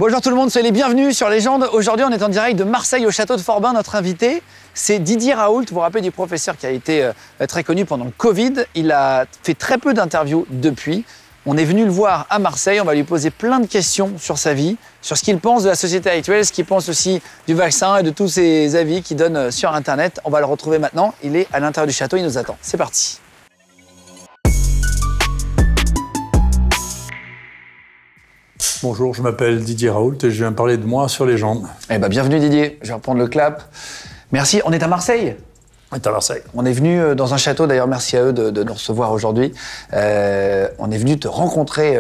Bonjour tout le monde, soyez les bienvenus sur Légende. Aujourd'hui, on est en direct de Marseille au château de Forbin. Notre invité, c'est Didier Raoult. Vous vous rappelez du professeur qui a été très connu pendant le Covid. Il a fait très peu d'interviews depuis. On est venu le voir à Marseille. On va lui poser plein de questions sur sa vie, sur ce qu'il pense de la société actuelle, ce qu'il pense aussi du vaccin et de tous ses avis qu'il donne sur Internet. On va le retrouver maintenant. Il est à l'intérieur du château, il nous attend. C'est parti. Bonjour, je m'appelle Didier Raoult et je viens parler de moi sur Légende. Eh ben, bienvenue Didier, je vais reprendre le clap. Merci, on est à Marseille. On est à Marseille. On est venu dans un château, d'ailleurs merci à eux de nous recevoir aujourd'hui. On est venu te rencontrer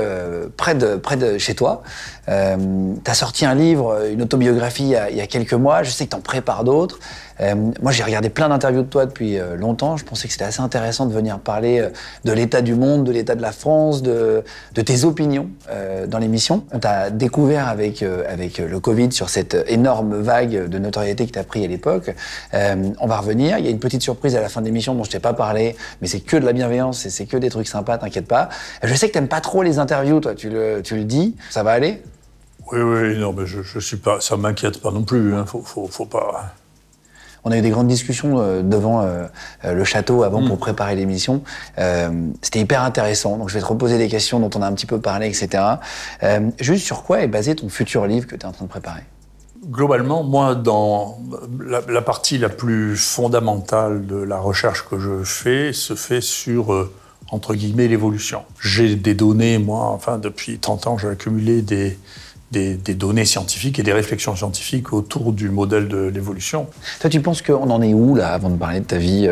près de chez toi. Tu as sorti un livre, une autobiographie il y a quelques mois. Je sais que tu en prépares d'autres. Moi, j'ai regardé plein d'interviews de toi depuis longtemps. Je pensais que c'était assez intéressant de venir parler de l'état du monde, de l'état de la France, de tes opinions dans l'émission. On t'a découvert avec le Covid sur cette énorme vague de notoriété que tu as pris à l'époque. On va revenir. Il y a une petite surprise à la fin de l'émission dont je t'ai pas parlé, mais c'est que de la bienveillance et c'est que des trucs sympas, t'inquiète pas. Je sais que t'aimes pas trop les interviews, toi, tu le dis. Ça va aller ? Oui, non, mais je suis pas, ça m'inquiète pas non plus. Hein, faut pas. On a eu des grandes discussions devant le château avant pour préparer l'émission. C'était hyper intéressant. Donc je vais te reposer des questions dont on a un petit peu parlé, etc. Juste sur quoi est basé ton futur livre que tu es en train de préparer ? Globalement, moi, dans la partie la plus fondamentale de la recherche que je fais, se fait sur, entre guillemets, l'évolution. J'ai des données, moi, depuis 30 ans, j'ai accumulé des données scientifiques et des réflexions scientifiques autour du modèle de l'évolution. Toi, tu penses qu'on en est où, là, avant de parler de ta vie,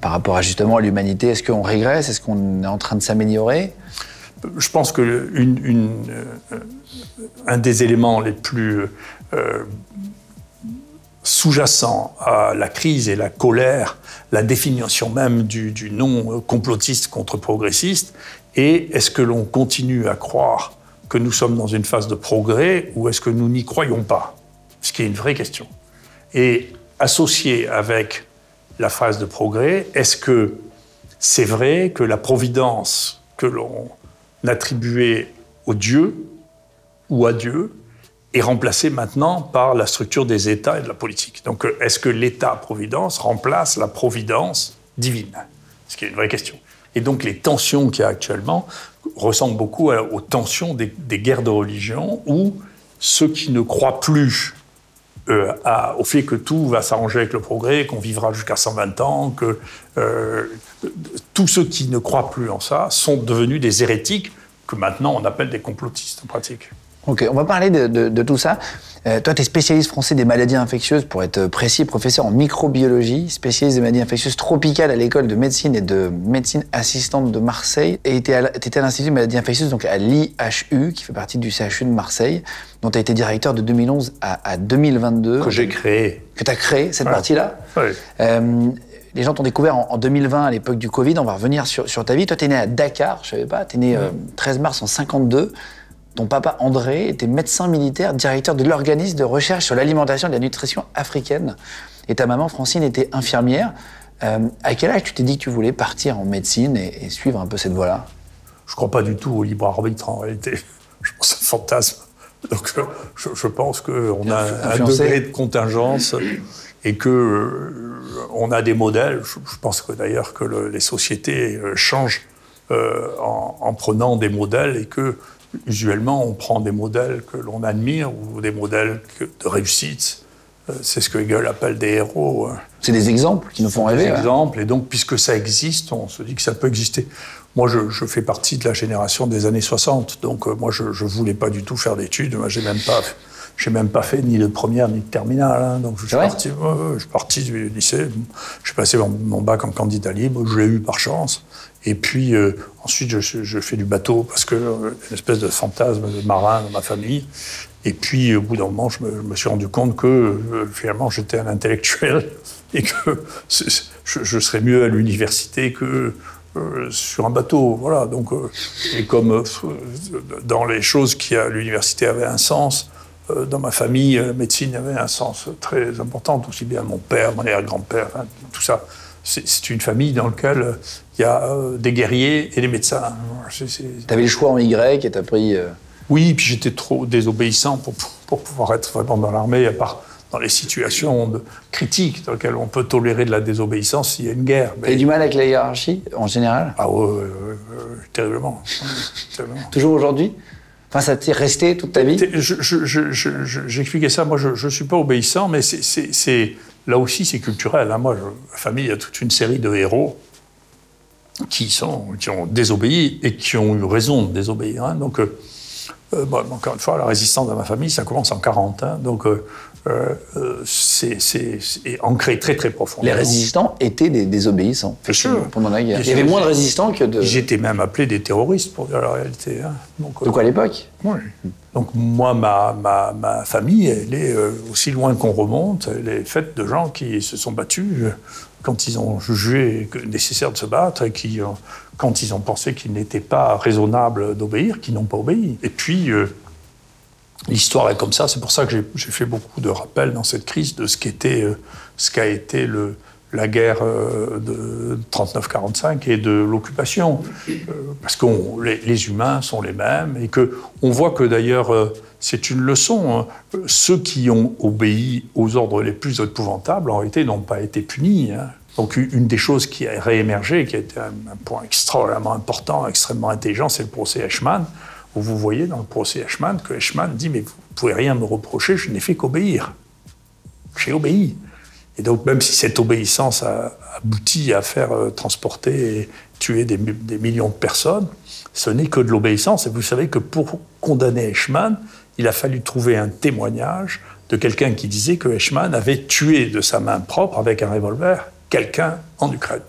par rapport à, justement, à l'humanité ? Est-ce qu'on régresse ? Est-ce qu'on est en train de s'améliorer ? Je pense que un des éléments les plus sous-jacents à la crise et la colère, la définition même du non complotiste contre progressiste, et est-ce que l'on continue à croire que nous sommes dans une phase de progrès ou est-ce que nous n'y croyons pas ? Ce qui est une vraie question. Et associé avec la phase de progrès, est-ce que c'est vrai que la providence que l'on attribuait au Dieu ou à Dieu est remplacée maintenant par la structure des États et de la politique ? Donc est-ce que l'État-providence remplace la providence divine ? Ce qui est une vraie question. Et donc les tensions qu'il y a actuellement ressemblent beaucoup aux tensions des guerres de religion où ceux qui ne croient plus au fait que tout va s'arranger avec le progrès, qu'on vivra jusqu'à 120 ans, que tous ceux qui ne croient plus en ça sont devenus des hérétiques que maintenant on appelle des complotistes en pratique. Ok, on va parler de tout ça. Toi, tu es spécialiste français des maladies infectieuses, pour être précis, professeur en microbiologie, spécialiste des maladies infectieuses tropicales à l'école de médecine et de médecine assistante de Marseille. Et tu étais à l'Institut de maladies infectieuses, donc à l'IHU, qui fait partie du CHU de Marseille, dont tu as été directeur de 2011 à 2022. Que j'ai créé. Que tu as créé, cette partie-là. Oui. Les gens t'ont découvert en 2020, à l'époque du Covid. On va revenir sur ta vie. Toi, tu es né à Dakar, je savais pas. Tu es né 13 mars en 52. Ton papa André était médecin militaire, directeur de l'organisme de recherche sur l'alimentation et la nutrition africaine. Et ta maman Francine était infirmière. À quel âge tu t'es dit que tu voulais partir en médecine et suivre un peu cette voie-là ? Je ne crois pas du tout au libre arbitre en réalité. Je pense à un fantasme. Donc je pense qu'on a un degré de contingence et qu'on a des modèles. Je pense que d'ailleurs que les sociétés changent en prenant des modèles et que usuellement, on prend des modèles que l'on admire ou des modèles de réussite. C'est ce que Hegel appelle des héros. C'est des exemples qui nous font rêver. Des exemples, et donc, puisque ça existe, on se dit que ça peut exister. Moi, je fais partie de la génération des années 60, donc moi, je ne voulais pas du tout faire d'études. Moi, j'ai même pas fait ni de première ni de terminale. Hein, donc, je suis parti du lycée. J'ai passé mon bac en candidat libre, je l'ai eu par chance. Et puis, ensuite, je fais du bateau parce que une espèce de fantasme de marin dans ma famille. Et puis, au bout d'un moment, je me suis rendu compte que, finalement, j'étais un intellectuel et que je serais mieux à l'université que sur un bateau. Voilà. Donc, et comme dans les choses qui, à l'université, avaient un sens, dans ma famille, la médecine avait un sens très important, aussi bien mon père, mon arrière-grand-père, enfin, tout ça. C'est une famille dans laquelle il y a des guerriers et des médecins. T'avais le choix en Y et t'as pris Oui, puis j'étais trop désobéissant pour pouvoir être vraiment dans l'armée, à part dans les situations critiques dans lesquelles on peut tolérer de la désobéissance s'il y a une guerre. T'as du mal avec la hiérarchie, en général? Ah ouais, terriblement. Toujours aujourd'hui? Enfin, ça t'est resté toute ta vie? J'expliquais ça, moi je ne suis pas obéissant, mais là aussi c'est culturel. Hein. Moi, ma famille a toute une série de héros qui ont désobéi et qui ont eu raison de désobéir. Hein. Donc, encore une fois, la résistance de ma famille, ça commence en 1940. Hein. Donc, c'est ancré très très profondément. Les résistants étaient des désobéissants pendant la guerre. Il y avait moins de résistants que de... Ils étaient même appelés des terroristes, pour dire la réalité. Hein. Donc à l'époque? Oui. Donc moi, ma famille, elle est aussi loin qu'on remonte, elle est faite de gens qui se sont battus quand ils ont jugé nécessaire de se battre et qui, quand ils ont pensé qu'il n'était pas raisonnable d'obéir, qui n'ont pas obéi. Et puis... l'histoire est comme ça, c'est pour ça que j'ai fait beaucoup de rappels dans cette crise de ce qu'a été la guerre de 39-45 et de l'occupation. Parce que les humains sont les mêmes et qu'on voit que d'ailleurs, c'est une leçon. Hein. Ceux qui ont obéi aux ordres les plus épouvantables, en réalité, n'ont pas été punis. Hein. Donc une des choses qui a réémergé, qui a été un point extraordinairement important, extrêmement intelligent, c'est le procès Eichmann. Où vous voyez dans le procès Eichmann que Eichmann dit « mais vous ne pouvez rien me reprocher, je n'ai fait qu'obéir. J'ai obéi ». Et donc même si cette obéissance a abouti à faire transporter et tuer des millions de personnes, ce n'est que de l'obéissance. Et vous savez que pour condamner Eichmann, il a fallu trouver un témoignage de quelqu'un qui disait que Eichmann avait tué de sa main propre, avec un revolver, quelqu'un en Ukraine.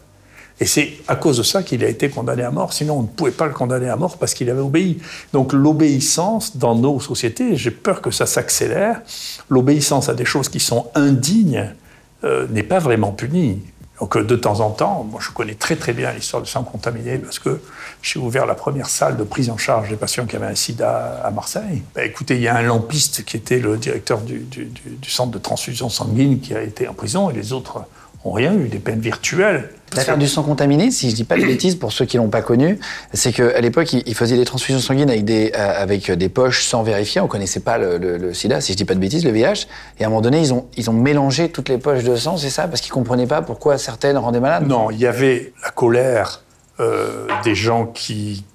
Et c'est à cause de ça qu'il a été condamné à mort. Sinon, on ne pouvait pas le condamner à mort parce qu'il avait obéi. Donc l'obéissance dans nos sociétés, j'ai peur que ça s'accélère, l'obéissance à des choses qui sont indignes n'est pas vraiment punie. Donc de temps en temps, moi je connais très très bien l'histoire du sang contaminé parce que j'ai ouvert la première salle de prise en charge des patients qui avaient un sida à Marseille. Écoutez, il y a un lampiste qui était le directeur du centre de transfusion sanguine qui a été en prison et les autres n'ont rien eu, des peines virtuelles. L'affaire du sang contaminé, si je ne dis pas de bêtises, pour ceux qui ne l'ont pas connu, c'est qu'à l'époque, ils faisaient des transfusions sanguines avec des poches sans vérifier. On ne connaissait pas le sida, si je ne dis pas de bêtises, le VIH. Et à un moment donné, ils ont mélangé toutes les poches de sang, c'est ça? Parce qu'ils ne comprenaient pas pourquoi certaines rendaient malades? Non, il y avait la colère des gens qui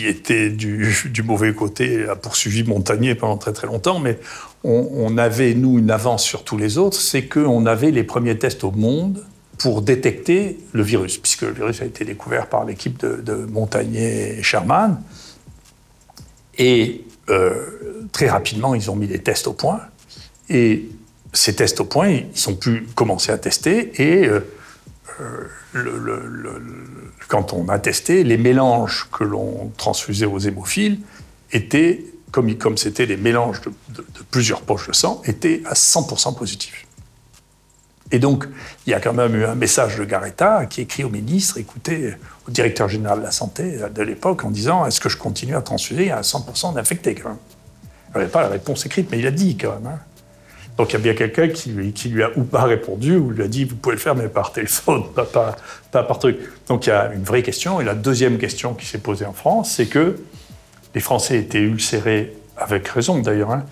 étaient du mauvais côté, a poursuivi Montagnier pendant très très longtemps, mais on avait, nous, une avance sur tous les autres, c'est qu'on avait les premiers tests au monde pour détecter le virus, puisque le virus a été découvert par l'équipe de Montagnier et Sherman. Et très rapidement, ils ont mis les tests au point. Et ces tests au point, ils ont pu commencer à tester. Et quand on a testé, les mélanges que l'on transfusait aux hémophiles étaient, comme c'était des mélanges de plusieurs poches de sang, étaient à 100% positifs. Et donc, il y a quand même eu un message de Garetta qui écrit au ministre, écoutez, au directeur général de la santé de l'époque, en disant « Est-ce que je continue à transfuser à 100% d'infectés ?» quand même. Il n'avait pas la réponse écrite, mais il a dit quand même. Hein. Donc il y a bien quelqu'un qui lui a ou pas répondu, ou lui a dit « Vous pouvez le faire, mais par téléphone, pas par truc. » Donc il y a une vraie question. Et la deuxième question qui s'est posée en France, c'est que les Français étaient ulcérés, avec raison d'ailleurs, hein.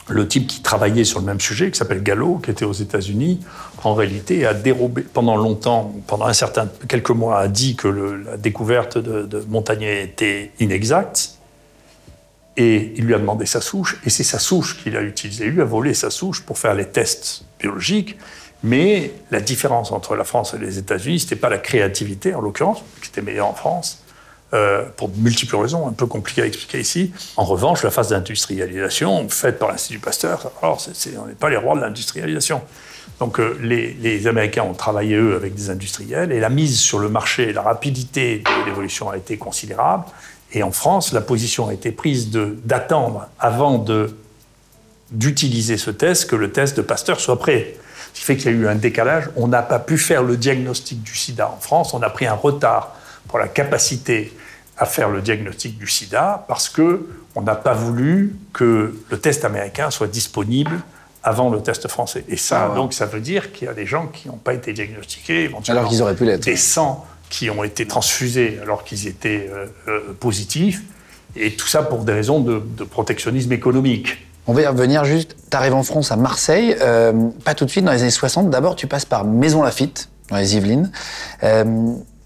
Le type qui travaillait sur le même sujet, qui s'appelle Gallo, qui était aux États-Unis, en réalité a dérobé pendant longtemps, quelques mois, a dit que la découverte de Montagnier était inexacte. Et il lui a demandé sa souche, et c'est sa souche qu'il a utilisée. Il lui a volé sa souche pour faire les tests biologiques. Mais la différence entre la France et les États-Unis, c'était pas la créativité, en l'occurrence, qui était meilleure en France, pour de multiples raisons, un peu compliquées à expliquer ici. En revanche, la phase d'industrialisation faite par l'Institut Pasteur, alors on n'est pas les rois de l'industrialisation. Donc les Américains ont travaillé, eux, avec des industriels, et la mise sur le marché, la rapidité de l'évolution a été considérable. Et en France, la position a été prise d'attendre avant d'utiliser ce test, que le test de Pasteur soit prêt. Ce qui fait qu'il y a eu un décalage. On n'a pas pu faire le diagnostic du sida en France. On a pris un retard pour la capacité à faire le diagnostic du sida parce qu'on n'a pas voulu que le test américain soit disponible avant le test français. Et ça, donc, ça veut dire qu'il y a des gens qui n'ont pas été diagnostiqués, éventuellement. Alors qu'ils auraient pu l'être. Des sangs qui ont été transfusés alors qu'ils étaient positifs. Et tout ça pour des raisons de protectionnisme économique. On va y revenir juste. Tu arrives en France à Marseille, pas tout de suite dans les années 60. D'abord, tu passes par Maison Lafitte, dans les Yvelines.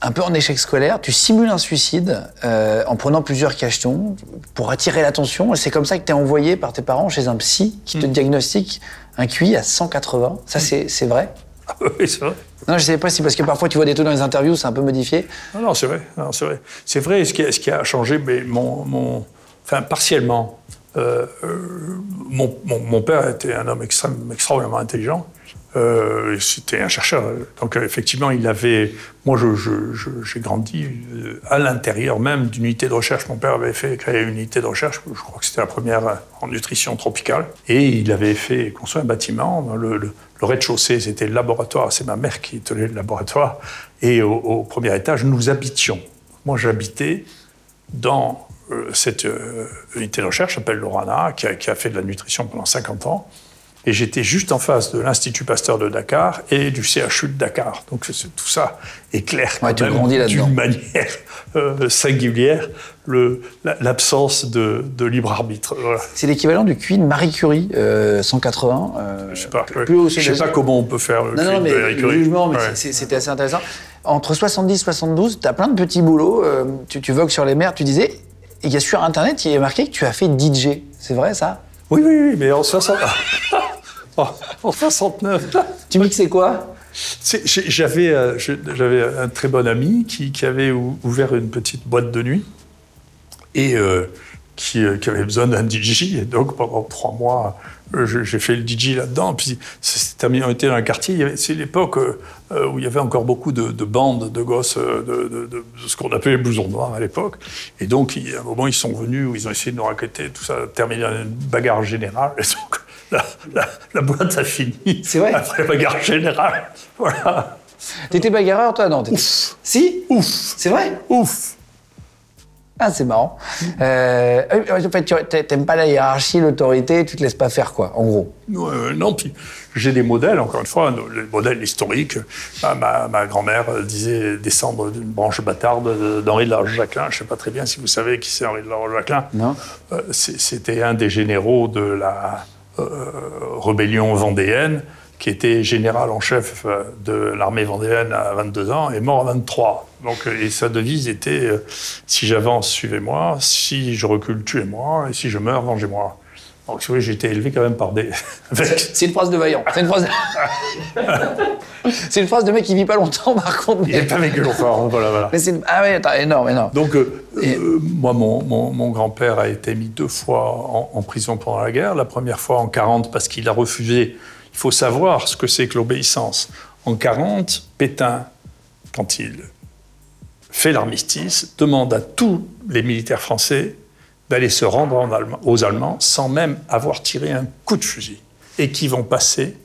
Un peu en échec scolaire, tu simules un suicide en prenant plusieurs cachetons pour attirer l'attention. Et c'est comme ça que tu es envoyé par tes parents chez un psy qui te diagnostique un QI à 180. Ça, c'est vrai? Oui, c'est vrai. Non, je ne sais pas si parce que parfois tu vois des trucs dans les interviews, c'est un peu modifié. Non, c'est vrai. Non, c'est vrai. C'est vrai. Ce qui a changé, mais enfin, partiellement. Mon père était un homme extraordinairement intelligent. C'était un chercheur. Donc, effectivement, il avait... Moi, j'ai grandi à l'intérieur même d'une unité de recherche. Mon père avait créé une unité de recherche, je crois que c'était la première en nutrition tropicale. Et il avait fait construire un bâtiment. Le rez-de-chaussée, c'était le laboratoire. C'est ma mère qui tenait le laboratoire. Et au premier étage, nous habitions. Moi, j'habitais dans cette unité de recherche, s'appelle l'Orana, qui a fait de la nutrition pendant 50 ans. Et j'étais juste en face de l'Institut Pasteur de Dakar et du CHU de Dakar. Donc tout ça est clair quand même, d'une manière singulière, l'absence de libre arbitre. Voilà. C'est l'équivalent du QI de Marie Curie, 180. Je sais pas comment on peut faire le QI de Marie Curie. Le jugement, mais c'était assez intéressant. Entre 70 et 72, tu as plein de petits boulots. Tu vogues sur les mers, tu disais, il y a sur Internet, il y a marqué que tu as fait DJ. C'est vrai, ça? Oui, mais en 69. Tu mixais quoi? J'avais un très bon ami qui avait ouvert une petite boîte de nuit et qui avait besoin d'un DJ. Et donc, pendant 3 mois, j'ai fait le DJ là-dedans. Puis, c'était on était dans un quartier. C'est l'époque où il y avait encore beaucoup de bandes de gosses, de ce qu'on appelait les blousons noirs à l'époque. Et donc, à un moment, ils sont venus où ils ont essayé de nous raqueter, tout ça, terminé en une bagarre générale. Et donc, la boîte a fini. C'est vrai. Après la bagarre générale. Voilà. T'étais bagarreur, toi? Non. Ouf. Si? Ouf. C'est vrai? Ouf. Ah, c'est marrant. En fait, tu n'aimes pas la hiérarchie, l'autorité, tu te laisses pas faire, quoi, en gros. Non, puis j'ai des modèles, encore une fois, les modèles historiques. Ma grand-mère disait descendre d'une branche bâtarde d'Henri de la Roche-Jacquelin. Je ne sais pas très bien si vous savez qui c'est Henri de la Roche-Jacquelin. Non. C'était un des généraux de la rébellion vendéenne, qui était général en chef de l'armée vendéenne à 22 ans et mort à 23. Donc, et sa devise était si j'avance, suivez-moi, si je recule, tuez-moi, et si je meurs, vengez-moi. Donc, oui, j'ai été élevé quand même par des... C'est une phrase de vaillant. C'est une phrase de mec qui vit pas longtemps, par contre. Il n'a pas vécu longtemps, voilà. Mais ah ouais, énorme. Donc, moi, mon grand-père a été mis 2 fois en prison pendant la guerre. La première fois en 40 parce qu'il a refusé. Il faut savoir ce que c'est que l'obéissance. En 40, Pétain, quand il fait l'armistice, demande à tous les militaires français d'aller se rendre aux Allemands sans même avoir tiré un coup de fusil. Et qui vont passer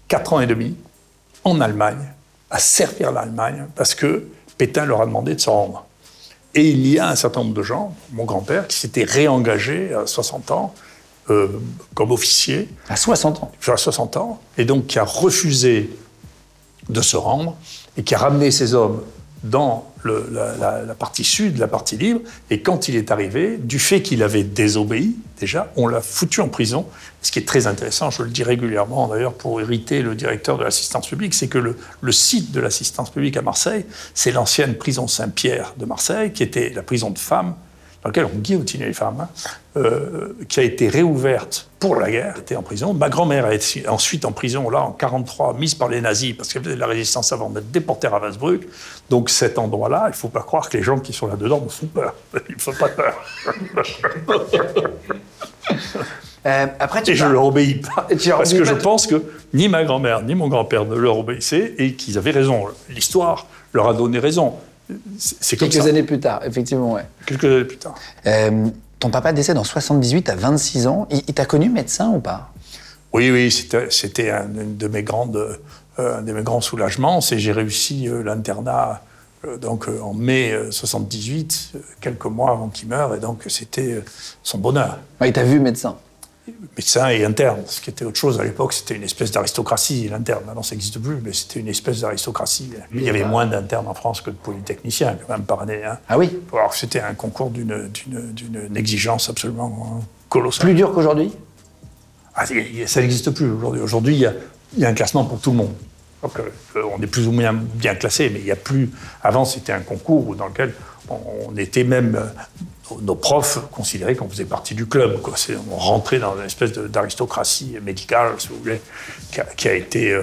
4 ans et demi en Allemagne, à servir l'Allemagne, parce que Pétain leur a demandé de se rendre. Et il y a un certain nombre de gens, mon grand-père, qui s'était réengagé à 60 ans, comme officier. À 60 ans? À 60 ans, et donc qui a refusé de se rendre, et qui a ramené ses hommes dans la partie sud, la partie libre, et quand il est arrivé, du fait qu'il avait désobéi, déjà, on l'a foutu en prison. Ce qui est très intéressant, je le dis régulièrement d'ailleurs pour irriter le directeur de l'assistance publique, c'est que le site de l'assistance publique à Marseille, c'est l'ancienne prison Saint-Pierre de Marseille, qui était la prison de femmes, dans laquelle on guillotinait les femmes, qui a été réouverte pour la guerre, était en prison. Ma grand-mère a été ensuite en prison, là, en 1943, mise par les nazis, parce qu'elle faisait de la résistance avant d'être déportée à Ravensbrück. Donc cet endroit-là, il ne faut pas croire que les gens qui sont là-dedans me font peur. Ils ne font pas peur. Et je ne leur obéis pas, parce que je pense que ni ma grand-mère ni mon grand-père ne leur obéissaient, et qu'ils avaient raison. L'histoire leur a donné raison. C'est comme Quelques années plus tard, effectivement, ouais. Quelques années plus tard. Ton papa décède en 78 à 26 ans. Il t'a connu médecin ou pas? Oui, c'était un de mes grands soulagements. J'ai réussi l'internat en mai 78, quelques mois avant qu'il meure, et donc c'était son bonheur. Ouais, il t'a vu médecin? médecin et interne, ce qui était autre chose. À l'époque, c'était une espèce d'aristocratie, l'interne. Maintenant, ça n'existe plus, mais c'était une espèce d'aristocratie. Il y avait moins d'internes en France que de polytechniciens, quand même, par année. Hein. Ah oui. Alors que c'était un concours d'une exigence absolument colossale. Plus dur qu'aujourd'hui? Ça n'existe plus aujourd'hui. Aujourd'hui, il y a un classement pour tout le monde. Donc, on est plus ou moins bien classé, mais il n'y a plus... Avant, c'était un concours dans lequel on était même... Nos profs considéraient qu'on faisait partie du club, quoi. On rentrait dans une espèce d'aristocratie médicale, si vous voulez, qui a été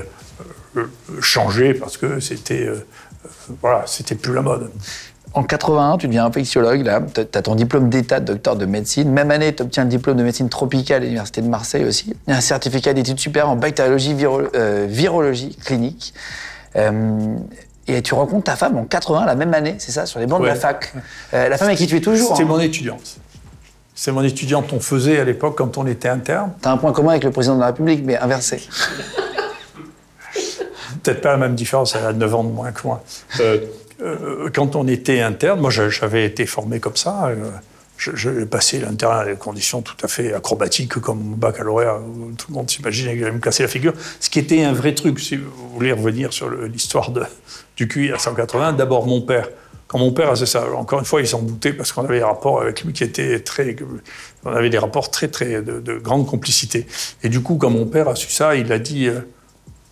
changée parce que c'était plus la mode. En 81, tu deviens infectiologue, là. Tu as ton diplôme d'état de docteur de médecine. Même année, tu obtiens le diplôme de médecine tropicale à l'Université de Marseille aussi. Et un certificat d'études supérieures en bactériologie, virologie clinique. Et tu rencontres ta femme en 80, la même année, c'est ça, sur les bancs de la fac. La femme avec qui tu es toujours. C'était mon étudiante. C'est mon étudiante. On faisait à l'époque, quand on était interne. T'as un point commun avec le président de la République, mais inversé. Peut-être pas la même différence, elle a 9 ans de moins que moi. Quand on était interne, moi j'avais été formé comme ça. J'ai passé l'interne à des conditions tout à fait acrobatiques, comme au baccalauréat, où tout le monde s'imaginait que j'allais me casser la figure. Ce qui était un vrai truc, si vous voulez revenir sur l'histoire du QI à 180, d'abord mon père. Quand mon père a fait ça, encore une fois, il s'en doutait parce qu'on avait des rapports avec lui qui étaient on avait des rapports très de grande complicité. Et du coup, quand mon père a su ça, il a dit,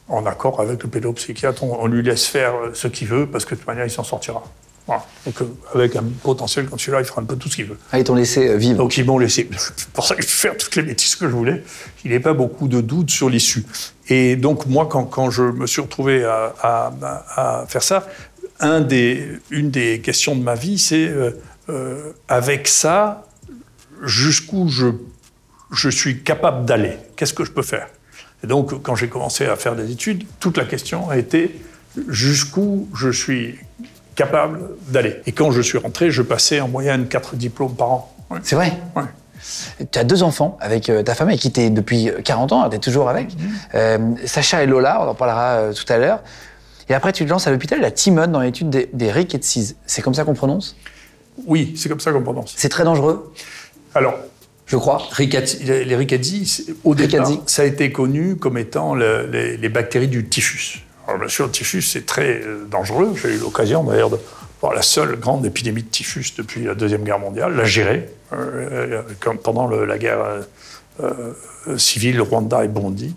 en accord avec le pédopsychiatre, on lui laisse faire ce qu'il veut parce que de toute manière, il s'en sortira. Voilà. Donc, avec un potentiel comme celui-là, il fera un peu tout ce qu'il veut. Ah, ils t'ont laissé vivre. Donc, ils m'ont laissé. C'est pour ça que je peux faire toutes les bêtises que je voulais. Il n'y avait pas beaucoup de doutes sur l'issue. Et donc, moi, quand je me suis retrouvé à faire ça, une des questions de ma vie, c'est avec ça, jusqu'où je suis capable d'aller. Qu'est-ce que je peux faire? Et donc, quand j'ai commencé à faire des études, toute la question a été jusqu'où je suis capable d'aller. Et quand je suis rentré, je passais en moyenne 4 diplômes par an. Ouais. C'est vrai? Ouais. Tu as 2 enfants avec ta femme, avec qui tu es depuis 40 ans, tu es toujours avec. Sacha et Lola, on en parlera tout à l'heure. Et après, tu te lances à l'hôpital, la Timone, dans l'étude des rickettsis. C'est comme ça qu'on prononce? Oui, c'est comme ça qu'on prononce. C'est très dangereux? Alors, je crois. Les rickettsis, au départ, ça a été connu comme étant les bactéries du typhus. Alors, bien sûr, le typhus, c'est très dangereux. J'ai eu l'occasion, d'ailleurs, de voir la seule grande épidémie de typhus depuis la Deuxième Guerre mondiale, la gérer, pendant la guerre civile Rwanda et Burundi.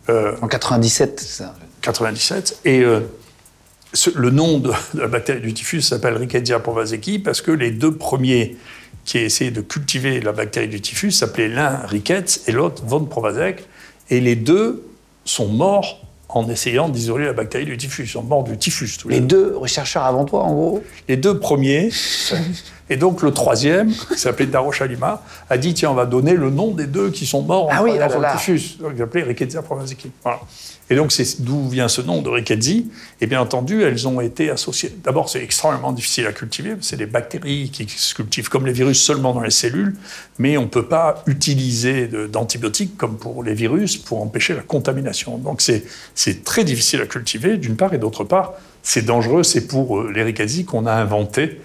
En 97, c'est ça? 97. Et le nom de la bactérie du typhus s'appelle Rickettsia prowazekii parce que les 2 premiers qui essayaient de cultiver la bactérie du typhus s'appelaient l'un Ricketts et l'autre von Prowazek. Et les 2 sont morts en essayant d'isoler la bactérie du typhus. Ils sont morts du typhus. Les 2 chercheurs avant toi, en gros? Les 2 premiers. Et donc le 3e, qui s'appelait Daro Shalima, a dit tiens, on va donner le nom des 2 qui sont morts en le typhus. Donc il s'appelait Rickettsia prowazekii. Voilà. Et donc, c'est d'où vient ce nom de Rickettsia. Et bien entendu, elles ont été associées. D'abord, c'est extrêmement difficile à cultiver. C'est des bactéries qui se cultivent comme les virus seulement dans les cellules. Mais on ne peut pas utiliser d'antibiotiques comme pour les virus pour empêcher la contamination. Donc, c'est très difficile à cultiver, d'une part. Et d'autre part, c'est dangereux. C'est pour les Rickettsia qu'on a inventé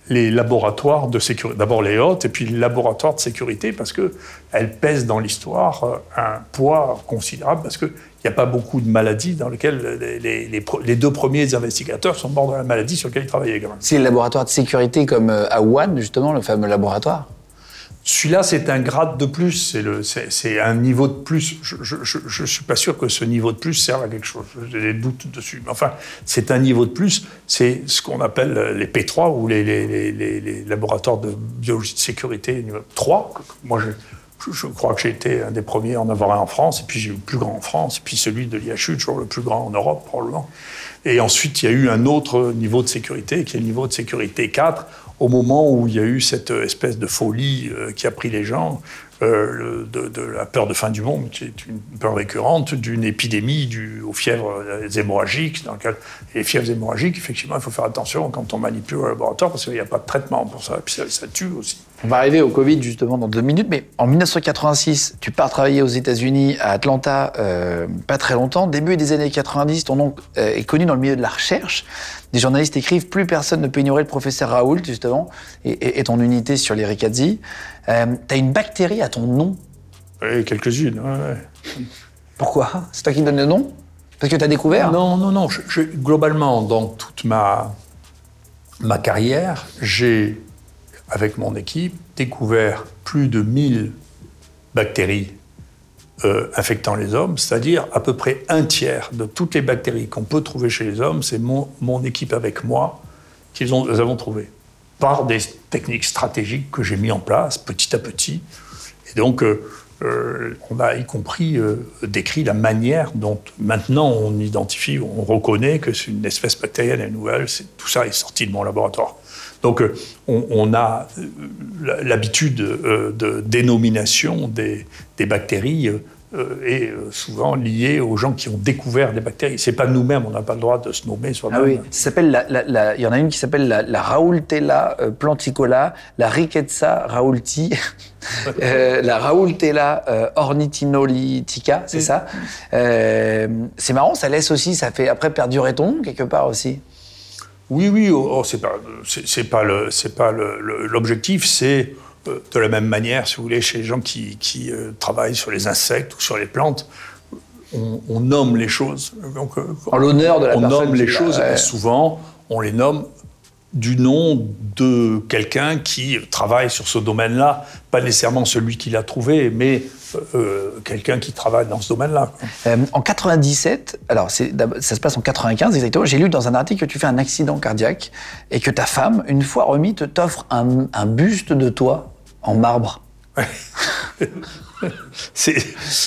les laboratoires de sécurité. D'abord les hôtes et puis les laboratoires de sécurité parce qu'elles pèsent dans l'histoire un poids considérable parce qu'il n'y a pas beaucoup de maladies dans lesquelles les 2 premiers investigateurs sont morts de la maladie sur laquelle ils travaillaient. Quand même. C'est le laboratoire de sécurité comme à Wuhan, justement, le fameux laboratoire? Celui-là, c'est un grade de plus, c'est un niveau de plus. Je ne suis pas sûr que ce niveau de plus serve à quelque chose. J'ai des doutes dessus. Mais enfin, c'est un niveau de plus. C'est ce qu'on appelle les P3 ou les laboratoires de biologie de sécurité niveau 3. Moi, je crois que j'ai été un des premiers à en avoir un en France, et puis j'ai eu le plus grand en France, et puis celui de l'IHU, toujours le plus grand en Europe, probablement. Et ensuite, il y a eu un autre niveau de sécurité, qui est le niveau de sécurité 4, au moment où il y a eu cette espèce de folie qui a pris les gens, de la peur de fin du monde, qui est une peur récurrente, d'une épidémie aux fièvres hémorragiques. Les fièvres hémorragiques, effectivement, il faut faire attention quand on manipule au laboratoire, parce qu'il n'y a pas de traitement pour ça, et puis ça tue aussi. On va arriver au Covid, justement, dans 2 minutes, mais en 1986, tu pars travailler aux États-Unis, à Atlanta, pas très longtemps. Début des années 90, ton nom est connu dans le milieu de la recherche. Des journalistes écrivent « Plus personne ne peut ignorer le professeur Raoult, justement, et ton unité sur les rickettsia ». T'as une bactérie à ton nom. Oui, quelques-unes, ouais. Pourquoi? C'est toi qui donnes le nom? Parce que tu as découvert? Non. Globalement, dans toute ma carrière, j'ai, avec mon équipe, découvert plus de 1000 bactéries infectant les hommes, c'est-à-dire à peu près un tiers de toutes les bactéries qu'on peut trouver chez les hommes, c'est mon équipe avec moi qui les avons trouvées, par des techniques stratégiques que j'ai mis en place petit à petit. Et donc, on a y compris décrit la manière dont maintenant on identifie, on reconnaît que c'est une espèce bactérienne et nouvelle, tout ça est sorti de mon laboratoire. Donc on a l'habitude de dénomination des bactéries est souvent liée aux gens qui ont découvert des bactéries. C'est pas nous-mêmes, on n'a pas le droit de se nommer soi-même. Ah oui, ça s'appelle il y en a une qui s'appelle la Raoultella planticola, la Rickettsia raoulti, la Raoultella ornithinolitica, c'est ça. C'est marrant, ça laisse aussi, ça fait après perdurer ton nom quelque part aussi. Oui, c'est pas l'objectif, c'est de la même manière, si vous voulez, chez les gens qui travaillent sur les insectes ou sur les plantes, on nomme les choses. Donc, en l'honneur de la personne. On nomme les choses, et souvent, on les nomme du nom de quelqu'un qui travaille sur ce domaine-là, pas nécessairement celui qui l'a trouvé, mais quelqu'un qui travaille dans ce domaine-là. En 97, alors ça se passe en 95 exactement, j'ai lu dans un article que tu fais un accident cardiaque et que ta femme, une fois remis, t'offre un buste de toi en marbre.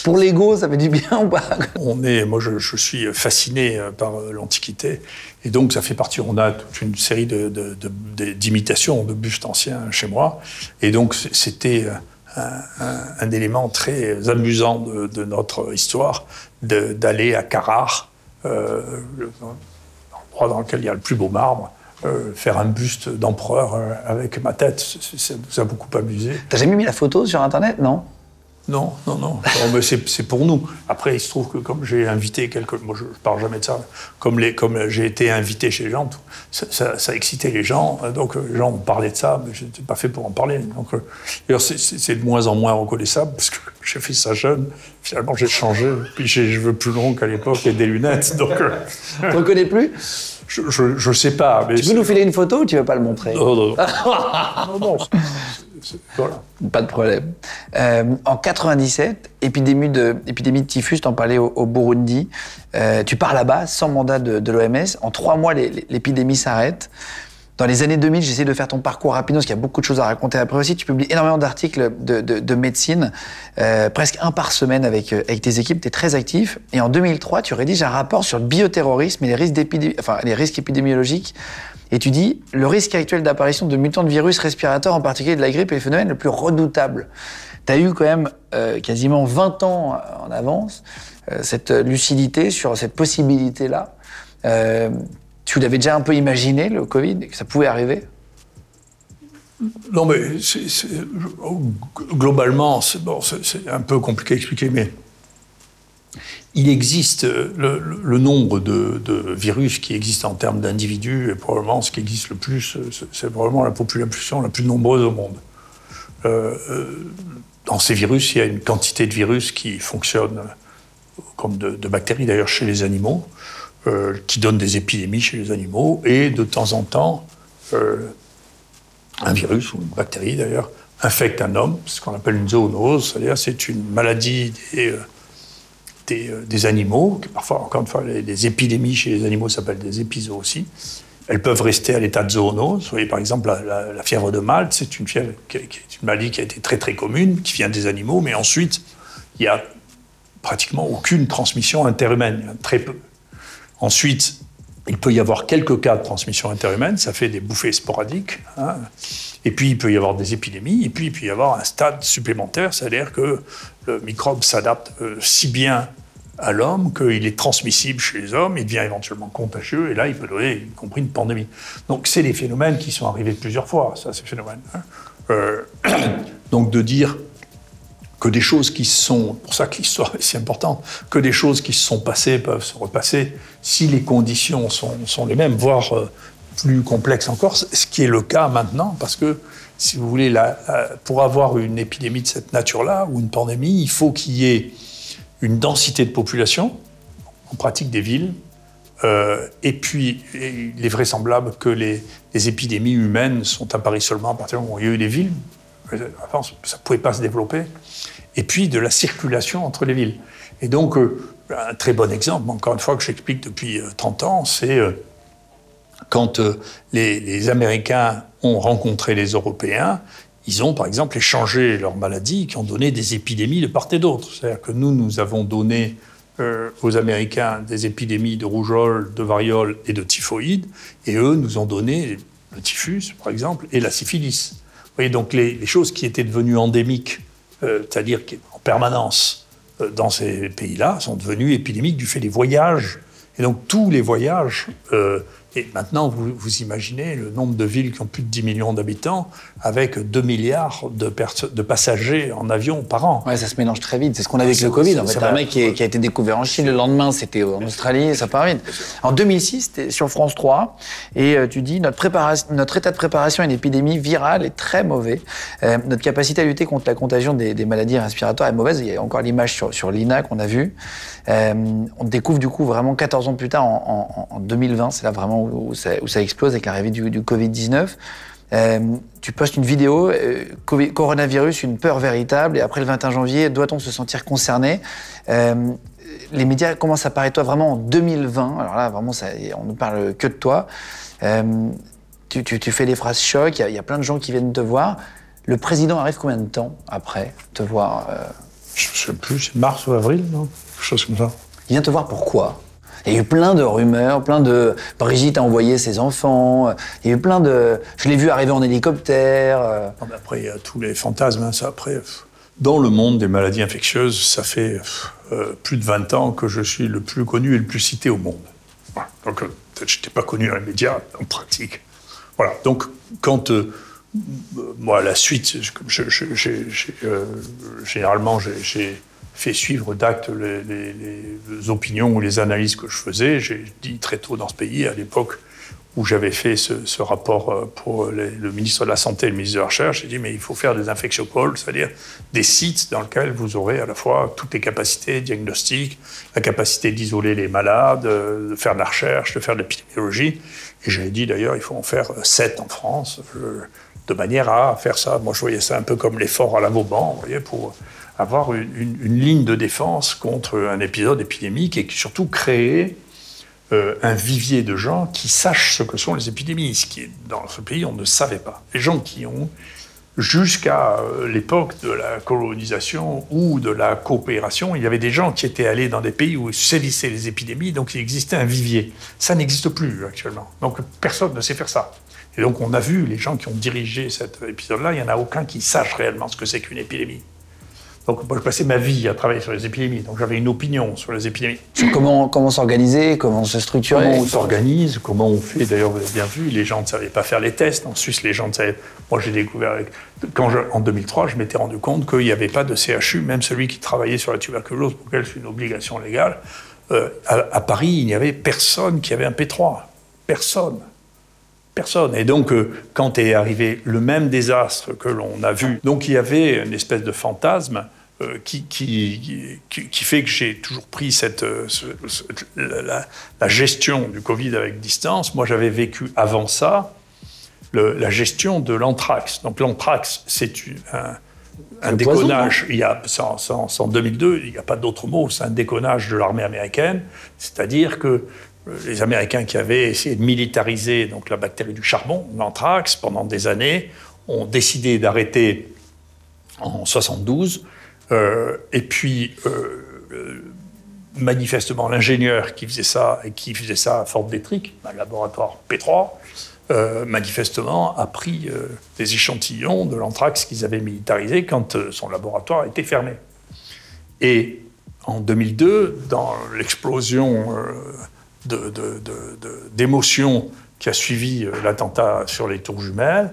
Pour l'ego, ça fait du bien ou pas? Moi, je suis fasciné par l'Antiquité, et donc ça fait partie. On a toute une série d'imitations de bustes anciens chez moi, et donc c'était un élément très amusant de notre histoire d'aller à Carrare, l'endroit dans lequel il y a le plus beau marbre. Faire un buste d'empereur avec ma tête, ça nous a beaucoup amusé. T'as jamais mis la photo sur Internet, non? Non. Mais c'est pour nous. Après, il se trouve que comme j'ai invité moi je parle jamais de ça, comme j'ai été invité chez les gens, ça excitait les gens, donc les gens ont parlé de ça, mais je n'étais pas fait pour en parler. Donc, d'ailleurs, c'est de moins en moins reconnaissable, parce que j'ai fait ça jeune, finalement j'ai changé, puis j'ai les cheveux plus longs qu'à l'époque et des lunettes, donc... Tu ne reconnais plus? Je sais pas. Mais tu peux nous filer une photo ou tu ne veux pas le montrer? Non. Non. Voilà. Pas de problème. En 97, épidémie de typhus, t'en parlais au Burundi. Tu pars là-bas, sans mandat de l'OMS. En 3 mois, l'épidémie s'arrête. Dans les années 2000, j'essaie de faire ton parcours rapidement, parce qu'il y a beaucoup de choses à raconter après aussi. Tu publies énormément d'articles de médecine, presque un par semaine avec tes équipes. Tu es très actif. Et en 2003, tu rédiges un rapport sur le bioterrorisme et les risques épidémiologiques. Et tu dis, le risque actuel d'apparition de mutants de virus respirateurs, en particulier de la grippe, est le phénomène le plus redoutable. Tu as eu quand même quasiment 20 ans en avance cette lucidité sur cette possibilité-là. Tu l'avais déjà un peu imaginé, le Covid, que ça pouvait arriver? Non, mais globalement, c'est un peu compliqué à expliquer, mais il existe le nombre de virus qui existent en termes d'individus, et probablement ce qui existe le plus, c'est probablement la population la plus nombreuse au monde. Dans ces virus, il y a une quantité de virus qui fonctionnent comme de bactéries, d'ailleurs, chez les animaux, qui donnent des épidémies chez les animaux, et de temps en temps, un virus, ou une bactérie d'ailleurs, infecte un homme, ce qu'on appelle une zoonose, c'est-à-dire c'est une maladie des animaux, qui parfois, encore une fois, les épidémies chez les animaux s'appellent des épizooties. Elles peuvent rester à l'état de zoonose. Vous voyez, par exemple, la fièvre de Malte, c'est une fièvre qui est une maladie qui a été très très commune, qui vient des animaux, mais ensuite, il n'y a pratiquement aucune transmission interhumaine, très peu. Ensuite, il peut y avoir quelques cas de transmission interhumaine, ça fait des bouffées sporadiques, hein. Et puis il peut y avoir des épidémies, et puis il peut y avoir un stade supplémentaire, c'est-à-dire que le microbe s'adapte si bien à l'homme qu'il est transmissible chez les hommes, il devient éventuellement contagieux, et là il peut donner, y compris, une pandémie. Donc c'est des phénomènes qui sont arrivés plusieurs fois, ça, ces phénomènes. Hein. Donc de dire que des choses qui sont, pour ça que l'histoire est si importante, que des choses qui se sont passées peuvent se repasser si les conditions sont les mêmes, voire plus complexes encore, ce qui est le cas maintenant, parce que si vous voulez, pour avoir une épidémie de cette nature-là, ou une pandémie, il faut qu'il y ait une densité de population, en pratique des villes, et puis il est vraisemblable que les épidémies humaines sont apparues seulement à partir du moment où il y a eu des villes. Avant, ça ne pouvait pas se développer. Et puis de la circulation entre les villes. Et donc, un très bon exemple, encore une fois, que j'explique depuis 30 ans, c'est quand les Américains ont rencontré les Européens, ils ont, par exemple, échangé leurs maladies qui ont donné des épidémies de part et d'autre. C'est-à-dire que nous avons donné aux Américains des épidémies de rougeole, de variole et de typhoïde, et eux nous ont donné le typhus, par exemple, et la syphilis. Vous voyez, donc les choses qui étaient devenues endémiques, c'est-à-dire en permanence dans ces pays-là, sont devenues épidémiques du fait des voyages. Et donc tous les voyages, et maintenant vous imaginez le nombre de villes qui ont plus de 10 millions d'habitants, avec 2 milliards de passagers en avion par an. Ouais, ça se mélange très vite. C'est ce qu'on a avec le Covid. En fait, un mec qui a été découvert en Chine, le lendemain c'était en Australie, ça part vite. En 2006, tu es sur France 3 et tu dis notre état de préparation à une épidémie virale est très mauvais. Notre capacité à lutter contre la contagion des maladies respiratoires est mauvaise. Il y a encore l'image sur l'INA qu'on a vue. On découvre du coup vraiment 14 ans plus tard, en 2020, c'est là vraiment où ça explose avec l'arrivée du Covid-19. Tu postes une vidéo, coronavirus, une peur véritable, et après le 21 janvier, doit-on se sentir concerné ? Les médias commencent à parler de toi vraiment en 2020, alors là vraiment on ne parle que de toi. Tu fais des phrases choc, il y a plein de gens qui viennent te voir. Le président arrive combien de temps après te voir Je ne sais plus, c'est mars ou avril, non ? Quelque chose comme ça. Il vient te voir pourquoi ? Il y a eu plein de rumeurs, Brigitte a envoyé ses enfants, il y a eu plein de... Je l'ai vu arriver en hélicoptère. Après, il y a tous les fantasmes, hein, ça après... Dans le monde des maladies infectieuses, ça fait plus de 20 ans que je suis le plus connu et le plus cité au monde. Voilà. Donc, peut-être je n'étais pas connu dans les médias, en pratique. Voilà. Donc, quand... moi, à la suite, généralement, j'ai fait suivre d'actes les opinions ou les analyses que je faisais. J'ai dit très tôt dans ce pays, à l'époque où j'avais fait ce rapport pour le ministre de la Santé et le ministre de la Recherche, j'ai dit mais il faut faire des infectiopoles, c'est-à-dire des sites dans lesquels vous aurez à la fois toutes les capacités diagnostiques, la capacité d'isoler les malades, de faire de la recherche, de faire de l'épidémiologie. Et j'avais dit d'ailleurs il faut en faire 7 en France, de manière à faire ça. Moi je voyais ça un peu comme l'effort à la Vauban, vous voyez, pour avoir une ligne de défense contre un épisode épidémique et surtout créer un vivier de gens qui sachent ce que sont les épidémies. Ce qui est, dans ce pays, on ne savait pas. Les gens qui ont, jusqu'à l'époque de la colonisation ou de la coopération, il y avait des gens qui étaient allés dans des pays où sévissaient les épidémies, donc il existait un vivier. Ça n'existe plus actuellement. Donc personne ne sait faire ça. Et donc on a vu les gens qui ont dirigé cet épisode-là, il n'y en a aucun qui sache réellement ce que c'est qu'une épidémie. Donc moi, je passais ma vie à travailler sur les épidémies, donc j'avais une opinion sur les épidémies. Sur comment s'organiser, comment se structurer. Comment on s'organise, comment on fait. D'ailleurs, vous avez bien vu, les gens ne savaient pas faire les tests. En Suisse, les gens ne savaient... Moi, j'ai découvert... En 2003, je m'étais rendu compte qu'il n'y avait pas de CHU, même celui qui travaillait sur la tuberculose, pour lequel c'est une obligation légale. À Paris, il n'y avait personne qui avait un P3. Personne. Personne. Et donc, quand est arrivé le même désastre que l'on a vu, donc il y avait une espèce de fantasme qui fait que j'ai toujours pris la gestion du Covid avec distance. Moi, j'avais vécu avant ça la gestion de l'anthrax. Donc l'anthrax, c'est un déconnage. Poison, il y a, en 2002, il n'y a pas d'autre mot, c'est un déconnage de l'armée américaine. C'est-à-dire que les Américains qui avaient essayé de militariser donc, la bactérie du charbon, l'anthrax, pendant des années, ont décidé d'arrêter en 72. Et puis, manifestement, l'ingénieur qui faisait ça, et qui faisait ça à Fort Detrick, un laboratoire P3, manifestement a pris des échantillons de l'anthrax qu'ils avaient militarisé quand son laboratoire a été fermé. Et en 2002, dans l'explosion d'émotions qui a suivi l'attentat sur les Tours Jumelles,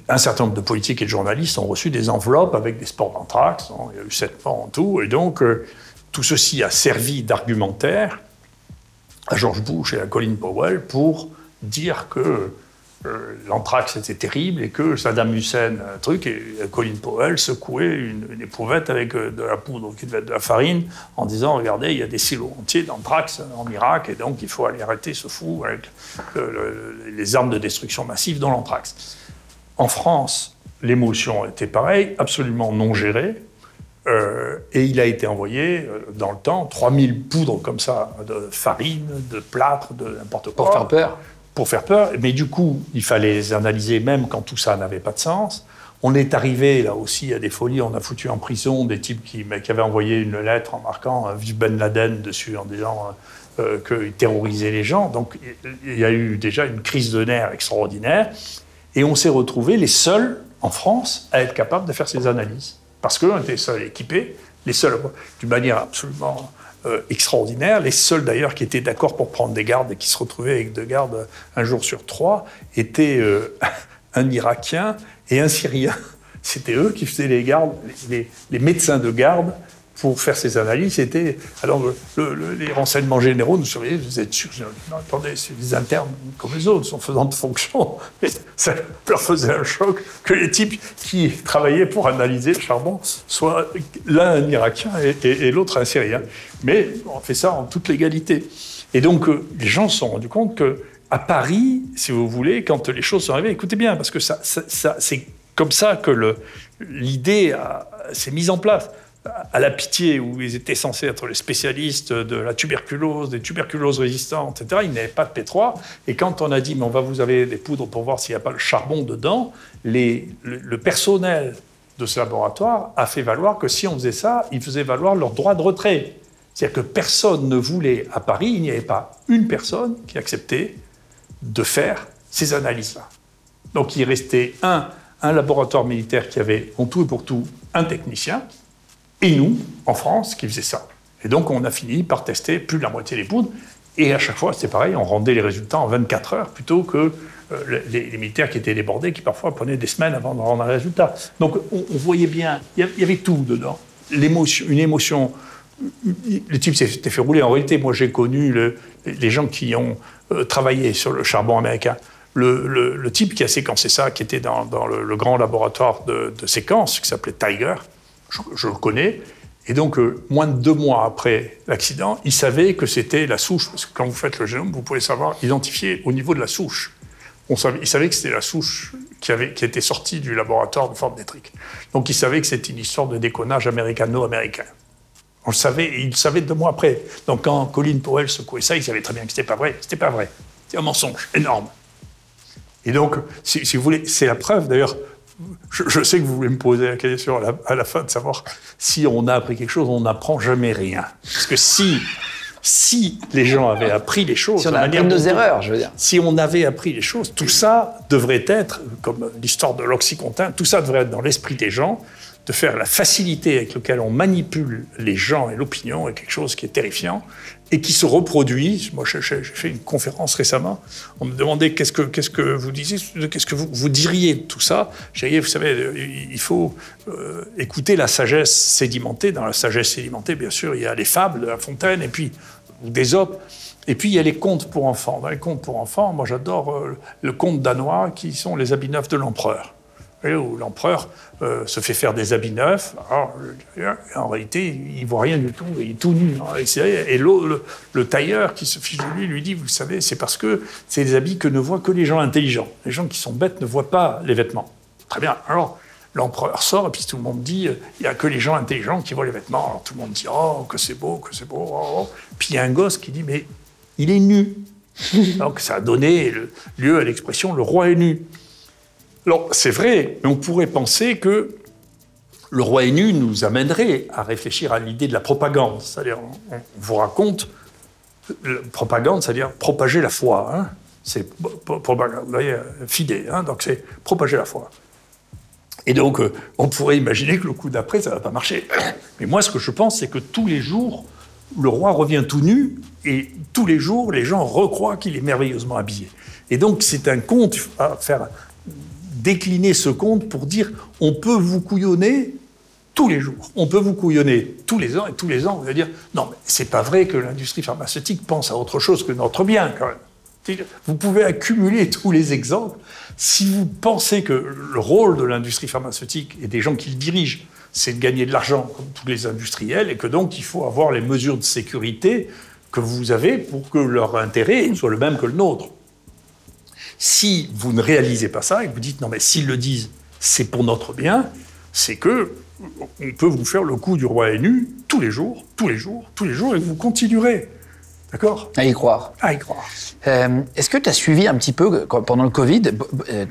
un certain nombre de politiques et de journalistes ont reçu des enveloppes avec des sports d'anthrax. Il y a eu 7 morts en tout. Et donc, tout ceci a servi d'argumentaire à George Bush et à Colin Powell pour dire que l'anthrax était terrible et que Saddam Hussein, un truc, et Colin Powell secouait une éprouvette avec de la poudre qui devait être de la farine en disant, regardez, il y a des silos entiers d'anthrax en Irak et donc il faut aller arrêter ce fou avec les armes de destruction massive dans l'anthrax. En France, l'émotion était pareille, absolument non gérée. Et il a été envoyé, dans le temps, 3000 poudres comme ça, de farine, de plâtre, de n'importe quoi. Pour faire peur. Pour faire peur. Mais du coup, il fallait les analyser même quand tout ça n'avait pas de sens. On est arrivé, là aussi, à des folies. On a foutu en prison des types qui avaient envoyé une lettre en marquant « Vive Ben Laden » dessus, en disant qu'ils terrorisaient les gens. Donc, il y a eu déjà une crise de nerfs extraordinaire. Et on s'est retrouvés les seuls, en France, à être capables de faire ces analyses. Parce qu'on était seuls équipés, les seuls, d'une manière absolument extraordinaire, les seuls d'ailleurs qui étaient d'accord pour prendre des gardes et qui se retrouvaient avec 2 gardes un jour sur 3, étaient un Irakien et un Syrien. C'était eux qui faisaient les gardes, les médecins de garde pour faire ces analyses. Alors les renseignements généraux nous surveillaient, vous êtes sûr, non, attendez, c'est des internes comme les autres, sont faisant de fonction. Et ça leur faisait un choc que les types qui travaillaient pour analyser le charbon soient l'un un Irakien et l'autre un Syrien. Mais on fait ça en toute légalité. Et donc les gens se sont rendus compte qu'à Paris, si vous voulez, quand les choses sont arrivées, écoutez bien, parce que c'est comme ça que l'idée s'est mise en place. À la Pitié, où ils étaient censés être les spécialistes de la tuberculose, des tuberculoses résistantes, etc., ils n'avaient pas de P3. Et quand on a dit, mais vous avez des poudres pour voir s'il n'y a pas le charbon dedans, le personnel de ce laboratoire a fait valoir que si on faisait ça, ils faisaient valoir leur droit de retrait. C'est-à-dire que personne ne voulait, à Paris, il n'y avait pas une personne qui acceptait de faire ces analyses-là. Donc il restait un laboratoire militaire qui avait, en tout et pour tout, un technicien, et nous, en France, qui faisaient ça. Et donc, on a fini par tester plus de la moitié des poudres. Et à chaque fois, c'était pareil, on rendait les résultats en 24 heures, plutôt que les militaires qui étaient débordés, qui parfois prenaient des semaines avant de rendre un résultat. Donc, on voyait bien, il y avait tout dedans. Une émotion. Le type s'était fait rouler. En réalité, moi, j'ai connu les gens qui ont travaillé sur le charbon américain. Le type qui a séquencé ça, qui était dans le grand laboratoire de séquence, qui s'appelait Tiger, je le connais, et donc moins de 2 mois après l'accident, il savait que c'était la souche, parce que quand vous faites le génome, vous pouvez savoir identifier au niveau de la souche. Il savait que c'était la souche qui était sortie du laboratoire de Fort Detrick. Donc il savait que c'était une histoire de déconnage américano-américain. On le savait, et il le savait 2 mois après. Donc quand Colin Powell secouait ça, il savait très bien que c'était pas vrai. C'était pas vrai. C'était un mensonge énorme. Et donc, si vous voulez, c'est la preuve, d'ailleurs. Je sais que vous voulez me poser la question à la fin de savoir si on a appris quelque chose, on n'apprend jamais rien. Parce que si les gens avaient appris les choses... Si on a appris nos erreurs, je veux dire. Si on avait appris les choses, tout ça devrait être, comme l'histoire de l'Oxycontin, tout ça devrait être dans l'esprit des gens, de faire la facilité avec laquelle on manipule les gens et l'opinion est quelque chose qui est terrifiant et qui se reproduit. Moi, j'ai fait une conférence récemment. On me demandait qu'est-ce que vous disiez, qu'est-ce que vous diriez de tout ça. J'ai dit, vous savez, il faut écouter la sagesse sédimentée. Dans la sagesse sédimentée, bien sûr, il y a les fables de La Fontaine et puis d'Ésope. Et puis, il y a les contes pour enfants. Dans les contes pour enfants, moi, j'adore le conte danois qui sont les habits neufs de l'empereur. Où l'empereur se fait faire des habits neufs. Alors, en réalité, il ne voit rien du tout, il est tout nu. Et le tailleur qui se fiche de lui dit, vous savez, c'est parce que c'est des habits que ne voient que les gens intelligents. Les gens qui sont bêtes ne voient pas les vêtements. Très bien. Alors, l'empereur sort, et puis tout le monde dit, il n'y a que les gens intelligents qui voient les vêtements. Alors tout le monde dit, oh, que c'est beau, que c'est beau. Oh. Puis il y a un gosse qui dit, mais il est nu. Donc ça a donné lieu à l'expression, le roi est nu. Alors, c'est vrai, mais on pourrait penser que le roi est nu nous amènerait à réfléchir à l'idée de la propagande. C'est-à-dire, on vous raconte, propagande, c'est-à-dire propager la foi. Hein. C'est propagande, vous voyez, fidé, hein, donc c'est propager la foi. Et donc, on pourrait imaginer que le coup d'après, ça ne va pas marcher. Mais moi, ce que je pense, c'est que tous les jours, le roi revient tout nu, et tous les jours, les gens recroient qu'il est merveilleusement habillé. Et donc, c'est un conte à faire... décliner ce conte pour dire on peut vous couillonner tous les jours, on peut vous couillonner tous les ans, et tous les ans, vous allez dire non, mais c'est pas vrai que l'industrie pharmaceutique pense à autre chose que notre bien, quand même. Vous pouvez accumuler tous les exemples. Si vous pensez que le rôle de l'industrie pharmaceutique et des gens qui le dirigent, c'est de gagner de l'argent comme tous les industriels, et que donc il faut avoir les mesures de sécurité que vous avez pour que leur intérêt soit le même que le nôtre. Si vous ne réalisez pas ça et que vous dites non mais s'ils le disent, c'est pour notre bien, c'est que on peut vous faire le coup du roi est nu tous les jours, et que vous continuerez. D'accord ? À y croire. À y croire. Est-ce que tu as suivi un petit peu, pendant le Covid,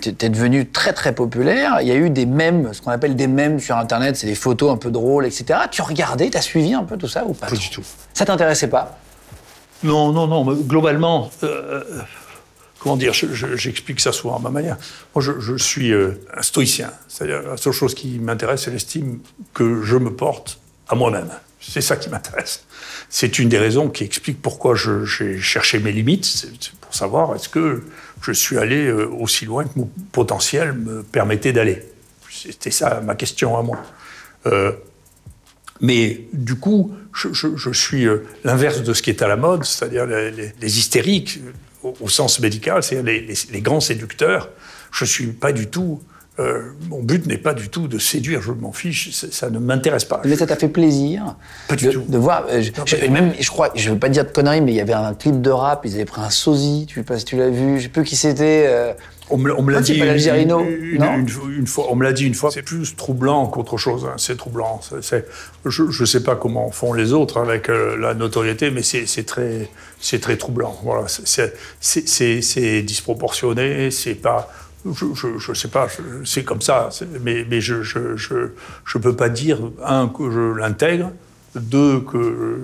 tu es devenu très très populaire, il y a eu des mèmes, ce qu'on appelle des mèmes sur Internet, c'est des photos un peu drôles, etc. Tu regardais, tu as suivi un peu tout ça ou pas ? Pas du tout. Ça t'intéressait pas ? Non, mais globalement, comment dire, j'explique ça souvent à ma manière. Moi, je suis un stoïcien. C'est-à-dire, la seule chose qui m'intéresse, c'est l'estime que je me porte à moi-même. C'est ça qui m'intéresse. C'est une des raisons qui explique pourquoi j'ai cherché mes limites. C'est pour savoir est-ce que je suis allé aussi loin que mon potentiel me permettait d'aller. C'était ça ma question à moi. Mais du coup, je suis l'inverse de ce qui est à la mode, c'est-à-dire les hystériques, au sens médical, c'est-à-dire les grands séducteurs. Je ne suis pas du tout... mon but n'est pas du tout de séduire, je m'en fiche, ça ne m'intéresse pas. Mais ça t'a fait plaisir de voir... je crois, je ne veux pas dire de conneries, mais il y avait un clip de rap, ils avaient pris un sosie, je ne sais pas si tu l'as vu, je ne sais plus qui c'était... On me l'a dit une fois. On me l'a dit une fois. C'est plus troublant qu'autre chose. Hein. C'est troublant. Je ne sais pas comment font les autres avec la notoriété, mais c'est très troublant. Voilà. C'est disproportionné. C'est pas. Je sais pas. C'est comme ça. Mais je peux pas dire un que je l'intègre, deux que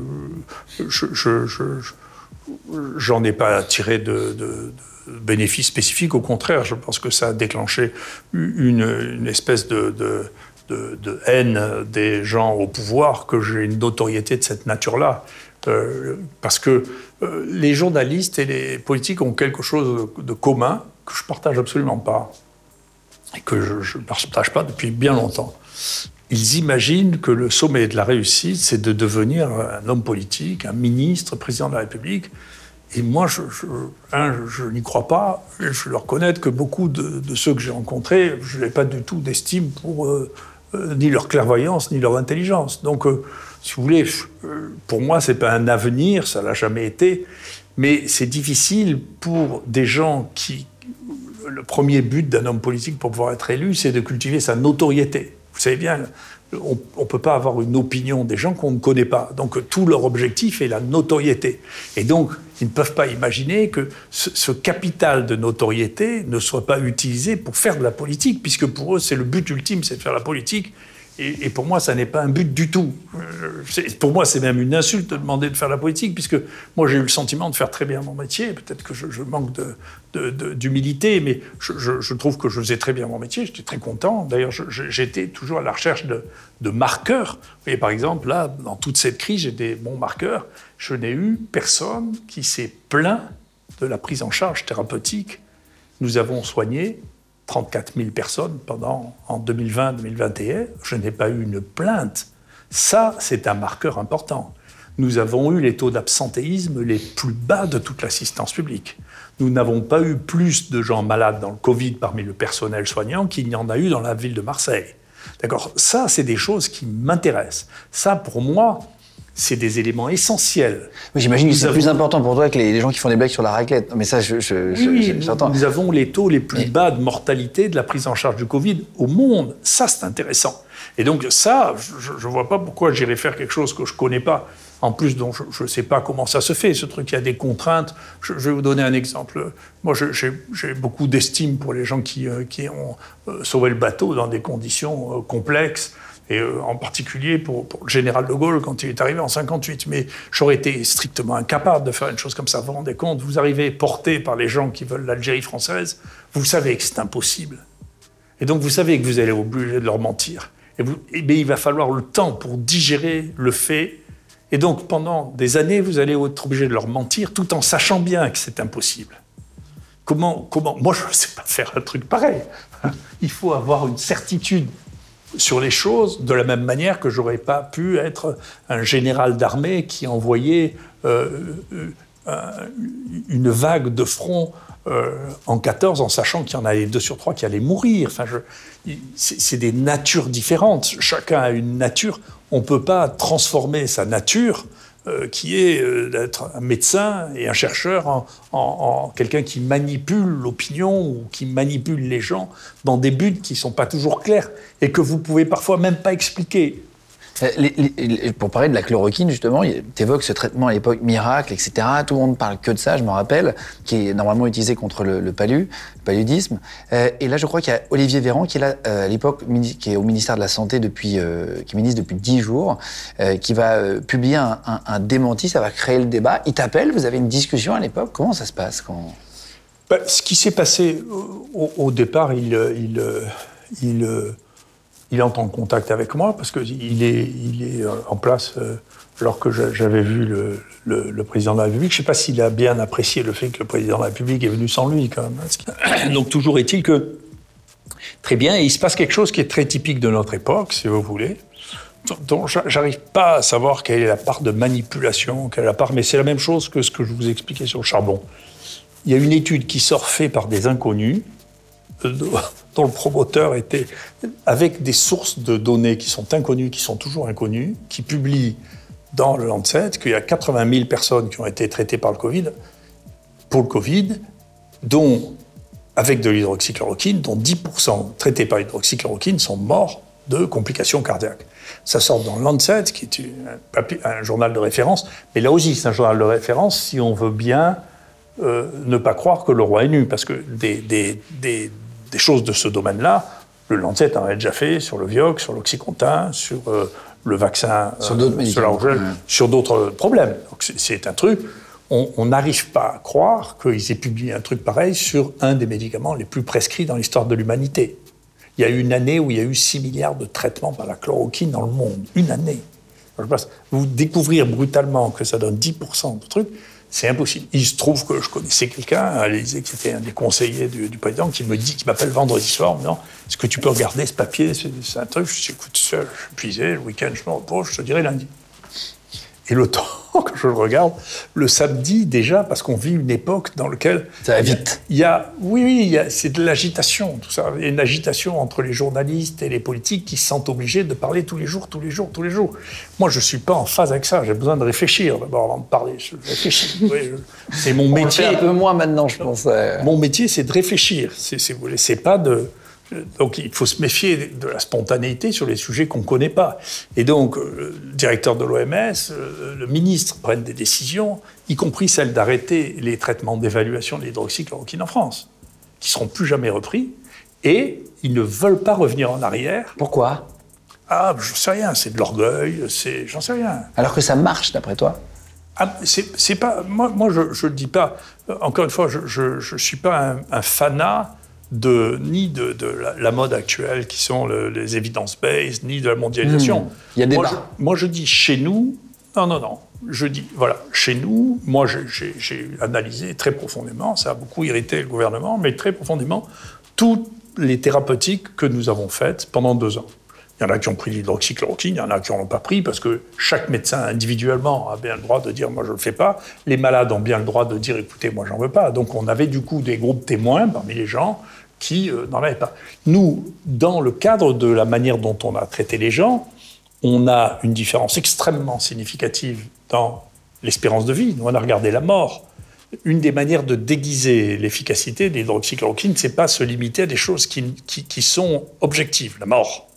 j'en ai pas tiré de bénéfices spécifiques. Au contraire, je pense que ça a déclenché une espèce de haine des gens au pouvoir, que j'ai une notoriété de cette nature-là. Parce que les journalistes et les politiques ont quelque chose de commun que je ne partage absolument pas, et que je ne partage pas depuis bien longtemps. Ils imaginent que le sommet de la réussite, c'est de devenir un homme politique, un ministre, président de la République. Et moi, je n'y crois pas. Je dois reconnaître que beaucoup de ceux que j'ai rencontrés, je n'ai pas du tout d'estime pour ni leur clairvoyance, ni leur intelligence. Donc, si vous voulez, pour moi, ce n'est pas un avenir, ça ne l'a jamais été. Mais c'est difficile pour des gens qui... Le premier but d'un homme politique pour pouvoir être élu, c'est de cultiver sa notoriété. Vous savez bien, on ne peut pas avoir une opinion des gens qu'on ne connaît pas. Donc, tout leur objectif est la notoriété. Et donc, ils ne peuvent pas imaginer que ce capital de notoriété ne soit pas utilisé pour faire de la politique, puisque pour eux, c'est le but ultime, c'est de faire la politique. Et pour moi, ça n'est pas un but du tout. Pour moi, c'est même une insulte de demander de faire la politique, puisque moi, j'ai eu le sentiment de faire très bien mon métier. Peut-être que je manque d'humilité, mais je trouve que je faisais très bien mon métier. J'étais très content. D'ailleurs, j'étais toujours à la recherche de marqueurs. Vous voyez, par exemple, là, dans toute cette crise, j'ai des bons marqueurs. Je n'ai eu personne qui s'est plaint de la prise en charge thérapeutique. Nous avons soigné 34 000 personnes en 2020-2021. Je n'ai pas eu une plainte. Ça, c'est un marqueur important. Nous avons eu les taux d'absentéisme les plus bas de toute l'assistance publique. Nous n'avons pas eu plus de gens malades dans le Covid parmi le personnel soignant qu'il n'y en a eu dans la ville de Marseille. D'accord ? Ça, c'est des choses qui m'intéressent. Ça, pour moi, c'est des éléments essentiels. Oui, j'imagine que c'est plus important pour toi que les gens qui font des blagues sur la raclette. Mais ça, j'entends. Nous avons les taux les plus bas de mortalité de la prise en charge du Covid au monde. Ça, c'est intéressant. Et donc ça, je ne vois pas pourquoi j'irais faire quelque chose que je ne connais pas. En plus, dont je ne sais pas comment ça se fait, ce truc, il y a des contraintes. Je vais vous donner un exemple. Moi, j'ai beaucoup d'estime pour les gens qui ont sauvé le bateau dans des conditions complexes. Et en particulier pour le général de Gaulle quand il est arrivé en 1958. Mais j'aurais été strictement incapable de faire une chose comme ça. Vous vous rendez compte ? Vous arrivez porté par les gens qui veulent l'Algérie française, vous savez que c'est impossible. Et donc vous savez que vous allez être obligé de leur mentir. Mais il va falloir le temps pour digérer le fait. Et donc pendant des années, vous allez être obligé de leur mentir tout en sachant bien que c'est impossible. Comment ? Moi, je ne sais pas faire un truc pareil. Il faut avoir une certitude sur les choses, de la même manière que j'aurais pas pu être un général d'armée qui envoyait une vague de front en 14, en sachant qu'il y en avait 2 sur 3 qui allaient mourir. Enfin, c'est des natures différentes. Chacun a une nature. On ne peut pas transformer sa nature, qui est d'être un médecin et un chercheur, en quelqu'un qui manipule l'opinion ou qui manipule les gens dans des buts qui ne sont pas toujours clairs et que vous ne pouvez parfois même pas expliquer. Pour parler de la chloroquine, justement, tu évoques ce traitement à l'époque miracle, etc. Tout le monde parle que de ça, je m'en rappelle, qui est normalement utilisé contre le paludisme. Et là, je crois qu'il y a Olivier Véran, qui est là, à l'époque, qui est au ministère de la Santé qui est ministre depuis 10 jours, qui va publier un démenti, ça va créer le débat. Il t'appelle, vous avez une discussion à l'époque. Comment ça se passe Ce qui s'est passé au départ, il entre en contact avec moi parce qu'il est en place alors que j'avais vu le président de la République. Je ne sais pas s'il a bien apprécié le fait que le président de la République est venu sans lui, quand même. Donc, toujours est-il que, très bien, et il se passe quelque chose qui est très typique de notre époque, si vous voulez, dont j'arrive pas à savoir quelle est la part de manipulation, quelle est la part, mais c'est la même chose que ce que je vous expliquais sur le charbon. Il y a une étude qui sort faite par des inconnus, dont le promoteur était, avec des sources de données qui sont inconnues, qui sont toujours inconnues, qui publie dans le Lancet qu'il y a 80 000 personnes qui ont été traitées pour le Covid, dont, avec de l'hydroxychloroquine, dont 10% traités par l'hydroxychloroquine sont morts de complications cardiaques. Ça sort dans le Lancet, qui est un journal de référence, mais là aussi c'est un journal de référence si on veut bien ne pas croire que le roi est nu, parce que des choses de ce domaine-là, le Lancet en a déjà fait sur le Vioxx, sur l'Oxycontin, sur le vaccin, sur d'autres médicaments, sur d'autres problèmes. Donc c'est un truc, on n'arrive pas à croire qu'ils aient publié un truc pareil sur un des médicaments les plus prescrits dans l'histoire de l'humanité. Il y a eu une année où il y a eu 6 milliards de traitements par la chloroquine dans le monde. Une année. Vous découvrir brutalement que ça donne 10% de trucs, c'est impossible. Il se trouve que je connaissais quelqu'un à l'Élysée qui était un des conseillers du président qui m'appelle vendredi soir en me disant « Est-ce que tu peux regarder ce papier ? C'est un truc. » Je dis « Écoute, je suis épuisé, le week-end je me repose, je te dirai lundi. » Et le temps que je le regarde, le samedi déjà, parce qu'on vit une époque dans laquelle... Ça va vite. C'est de l'agitation, tout ça. Il y a une agitation entre les journalistes et les politiques qui se sentent obligés de parler tous les jours. Moi, je ne suis pas en phase avec ça. J'ai besoin de réfléchir d'abord avant de parler. Je réfléchis. C'est mon métier. On le fait un peu moins maintenant, je pense. Mon métier, c'est de réfléchir. C'est pas de... Donc, il faut se méfier de la spontanéité sur les sujets qu'on ne connaît pas. Et donc, le directeur de l'OMS, le ministre prennent des décisions, y compris celle d'arrêter les traitements d'évaluation de l'hydroxychloroquine en France, qui ne seront plus jamais repris, et ils ne veulent pas revenir en arrière. Pourquoi ? Ah, j'en sais rien, c'est de l'orgueil, j'en sais rien. Alors que ça marche, d'après toi ? C'est pas... Moi, je ne dis pas... Encore une fois, je ne suis pas un fanat ni de la mode actuelle, qui sont les evidence-based, ni de la mondialisation. Il y a des débats. Moi, je dis chez nous... Non. Je dis, voilà, chez nous, moi, j'ai analysé très profondément, ça a beaucoup irrité le gouvernement, mais très profondément, toutes les thérapeutiques que nous avons faites pendant 2 ans. Il y en a qui ont pris l'hydroxychloroquine, il y en a qui n'en ont pas pris, parce que chaque médecin individuellement a bien le droit de dire « moi, je ne le fais pas ». Les malades ont bien le droit de dire « écoutez, moi, j'en veux pas ». Donc, on avait du coup des groupes témoins parmi les gens qui n'en avaient pas. Nous, dans le cadre de la manière dont on a traité les gens, on a une différence extrêmement significative dans l'espérance de vie. Nous, on a regardé la mort. Une des manières de déguiser l'efficacité de l'hydroxychloroquine, c'est pas se limiter à des choses qui sont objectives, la mort.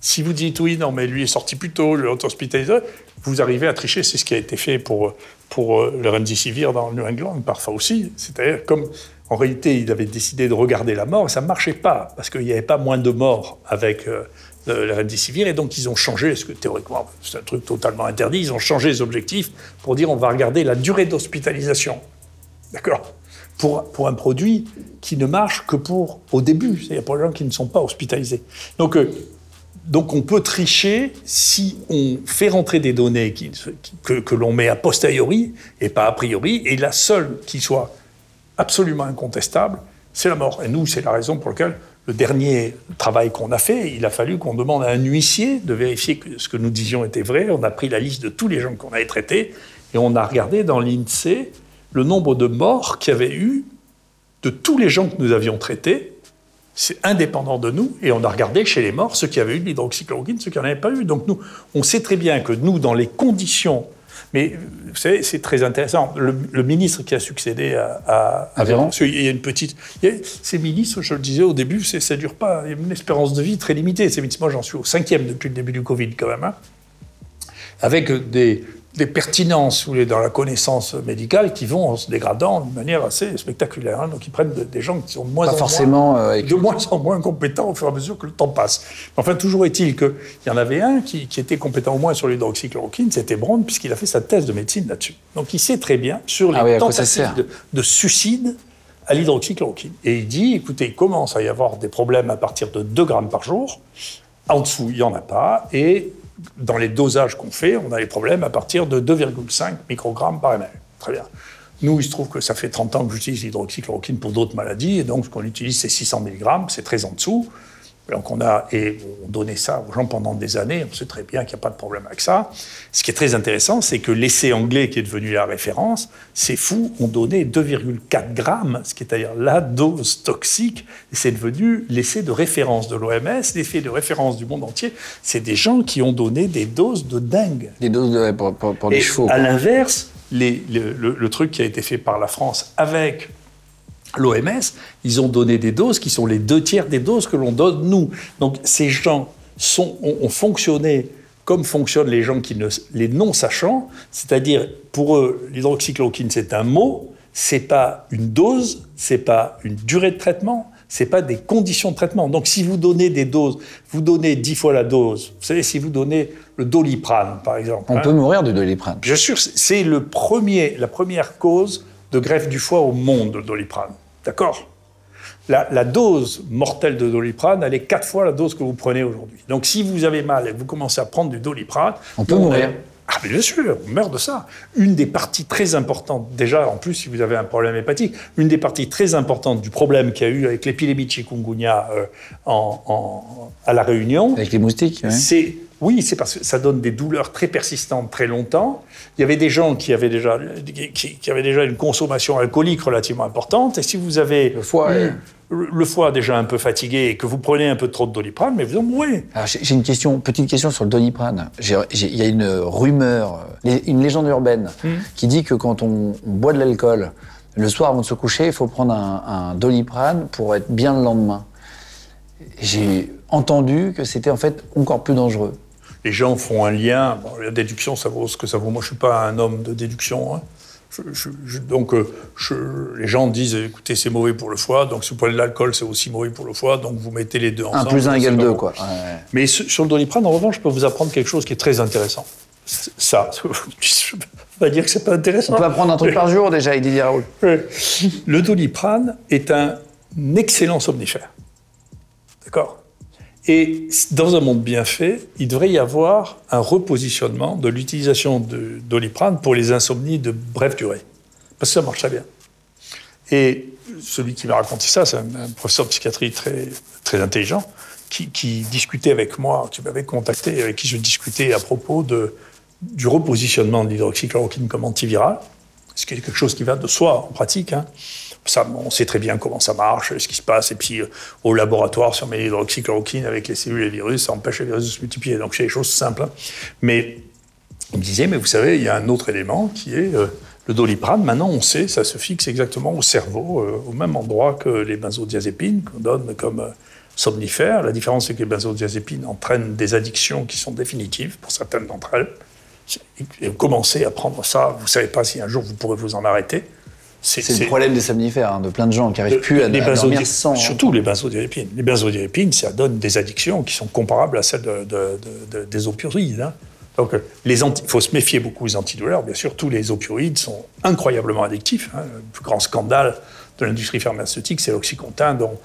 Si vous dites oui, non, mais lui est sorti plus tôt, le hospitalisé, vous arrivez à tricher. C'est ce qui a été fait pour le Remdesivir dans le New England, par Fauci. C'est-à-dire, comme en réalité, il avait décidé de regarder la mort, et ça ne marchait pas, parce qu'il n'y avait pas moins de morts avec le Remdesivir, et donc ils ont changé, parce que théoriquement, c'est un truc totalement interdit, ils ont changé les objectifs pour dire on va regarder la durée d'hospitalisation. D'accord ? Pour un produit qui ne marche que au début, c'est-à-dire pour les gens qui ne sont pas hospitalisés. Donc on peut tricher si on fait rentrer des données que l'on met a posteriori et pas a priori, et la seule qui soit absolument incontestable, c'est la mort. Et nous, c'est la raison pour laquelle le dernier travail qu'on a fait, il a fallu qu'on demande à un huissier de vérifier que ce que nous disions était vrai. On a pris la liste de tous les gens qu'on avait traités et on a regardé dans l'INSEE le nombre de morts qu'il y avait eu de tous les gens que nous avions traités. C'est indépendant de nous, et on a regardé chez les morts ceux qui avaient eu de l'hydroxychloroquine, ceux qui n'en avaient pas eu. Donc nous, on sait très bien que nous, dans les conditions... Mais vous savez, c'est très intéressant. Le ministre qui a succédé à Véran, il y a une petite... Ces ministres, je le disais au début, ça ne dure pas. Il y a une espérance de vie très limitée. Moi, j'en suis au 5e depuis le début du Covid, quand même. Hein, avec des pertinences, si vous voulez, dans la connaissance médicale qui vont en se dégradant d'une manière assez spectaculaire. Hein. Donc ils prennent des gens qui sont de moins en moins compétents au fur et à mesure que le temps passe. Enfin, toujours est-il qu'il y en avait un qui était compétent au moins sur l'hydroxychloroquine, c'était Braun, puisqu'il a fait sa thèse de médecine là-dessus. Donc il sait très bien sur les tentatives de suicide à l'hydroxychloroquine. Et il dit, écoutez, il commence à y avoir des problèmes à partir de 2 grammes par jour. En dessous, il n'y en a pas. Et dans les dosages qu'on fait, on a les problèmes à partir de 2,5 microgrammes par ml. Très bien. Nous, il se trouve que ça fait 30 ans que j'utilise l'hydroxychloroquine pour d'autres maladies, et donc ce qu'on utilise, c'est 600 mg, c'est très en dessous. Donc on donnait ça aux gens pendant des années, on sait très bien qu'il n'y a pas de problème avec ça. Ce qui est très intéressant, c'est que l'essai anglais qui est devenu la référence, c'est fou, on donnait 2,4 grammes, ce qui est d'ailleurs la dose toxique, et c'est devenu l'essai de référence de l'OMS, l'essai de référence du monde entier. C'est des gens qui ont donné des doses de dingue. Des doses pour les chevaux. À l'inverse, le truc qui a été fait par la France avec l'OMS, ils ont donné des doses qui sont les 2/3 des doses que l'on donne nous. Donc ces gens ont fonctionné comme fonctionnent les gens les non-sachants, c'est-à-dire pour eux, l'hydroxychloroquine c'est un mot, c'est pas une dose, c'est pas une durée de traitement, c'est pas des conditions de traitement. Donc si vous donnez des doses, vous donnez 10 fois la dose. Vous savez, si vous donnez le Doliprane, par exemple. On peut mourir du Doliprane. Bien sûr, c'est la première cause de greffe du foie au monde, le Doliprane. D'accord ? La dose mortelle de Doliprane, elle est 4 fois la dose que vous prenez aujourd'hui. Donc si vous avez mal et que vous commencez à prendre du Doliprane... On peut mourir. Ah bien sûr, on meurt de ça. Une des parties très importantes, déjà en plus si vous avez un problème hépatique, une des parties très importantes du problème qu'il y a eu avec l'épidémie de chikungunya à La Réunion... Avec les moustiques, oui. C'est parce que ça donne des douleurs très persistantes très longtemps. Il y avait des gens qui avaient déjà une consommation alcoolique relativement importante. Et si vous avez le foie déjà un peu fatigué et que vous prenez un peu trop de Doliprane, mais vous en mourrez. Alors j'ai une petite question sur le Doliprane. Il y a une rumeur, une légende urbaine qui dit que quand on boit de l'alcool, le soir avant de se coucher, il faut prendre un Doliprane pour être bien le lendemain. J'ai entendu que c'était en fait encore plus dangereux. Les gens font un lien. Bon, la déduction, ça vaut ce que ça vaut. Moi, je ne suis pas un homme de déduction. Hein. Les gens disent, écoutez, c'est mauvais pour le foie, donc si vous prenez de l'alcool, c'est aussi mauvais pour le foie, donc vous mettez les deux ensemble. 1 + 1 = 2, quoi. Ouais. Mais sur le Doliprane, en revanche, je peux vous apprendre quelque chose qui est très intéressant. Ça, je ne peux pas dire que c'est pas intéressant. On peut apprendre un truc par jour, déjà, Didier Raoult. Le Doliprane est un excellent somnifère. D'accord ? Et dans un monde bien fait, il devrait y avoir un repositionnement de l'utilisation de Doliprane pour les insomnies de brève durée. Parce que ça marche très bien. Et celui qui m'a raconté ça, c'est un professeur de psychiatrie très, très intelligent, qui discutait avec moi, qui m'avait contacté, avec qui je discutais à propos du repositionnement de l'hydroxychloroquine comme antiviral, ce qui est quelque chose qui va de soi en pratique, hein. Ça, on sait très bien comment ça marche, ce qui se passe. Et puis, au laboratoire, si on met l'hydroxychloroquine avec les cellules et les virus, ça empêche les virus de se multiplier. Donc, c'est des choses simples. Hein. Mais il me disait, mais vous savez, il y a un autre élément qui est le Doliprane. Maintenant, on sait, ça se fixe exactement au cerveau, au même endroit que les benzodiazépines qu'on donne comme somnifères. La différence, c'est que les benzodiazépines entraînent des addictions qui sont définitives pour certaines d'entre elles. Et vous commencez à prendre ça, vous ne savez pas si un jour vous pourrez vous en arrêter. C'est le problème des somnifères, hein, de plein de gens qui n'arrivent plus à dormir sans... Surtout les benzodiazépines. Les benzodiazépines, ça donne des addictions qui sont comparables à celles des opioïdes. Hein. Donc, il faut se méfier beaucoup des antidouleurs. Bien sûr, tous les opioïdes sont incroyablement addictifs. Hein. Le plus grand scandale de l'industrie pharmaceutique, c'est l'Oxycontin, dont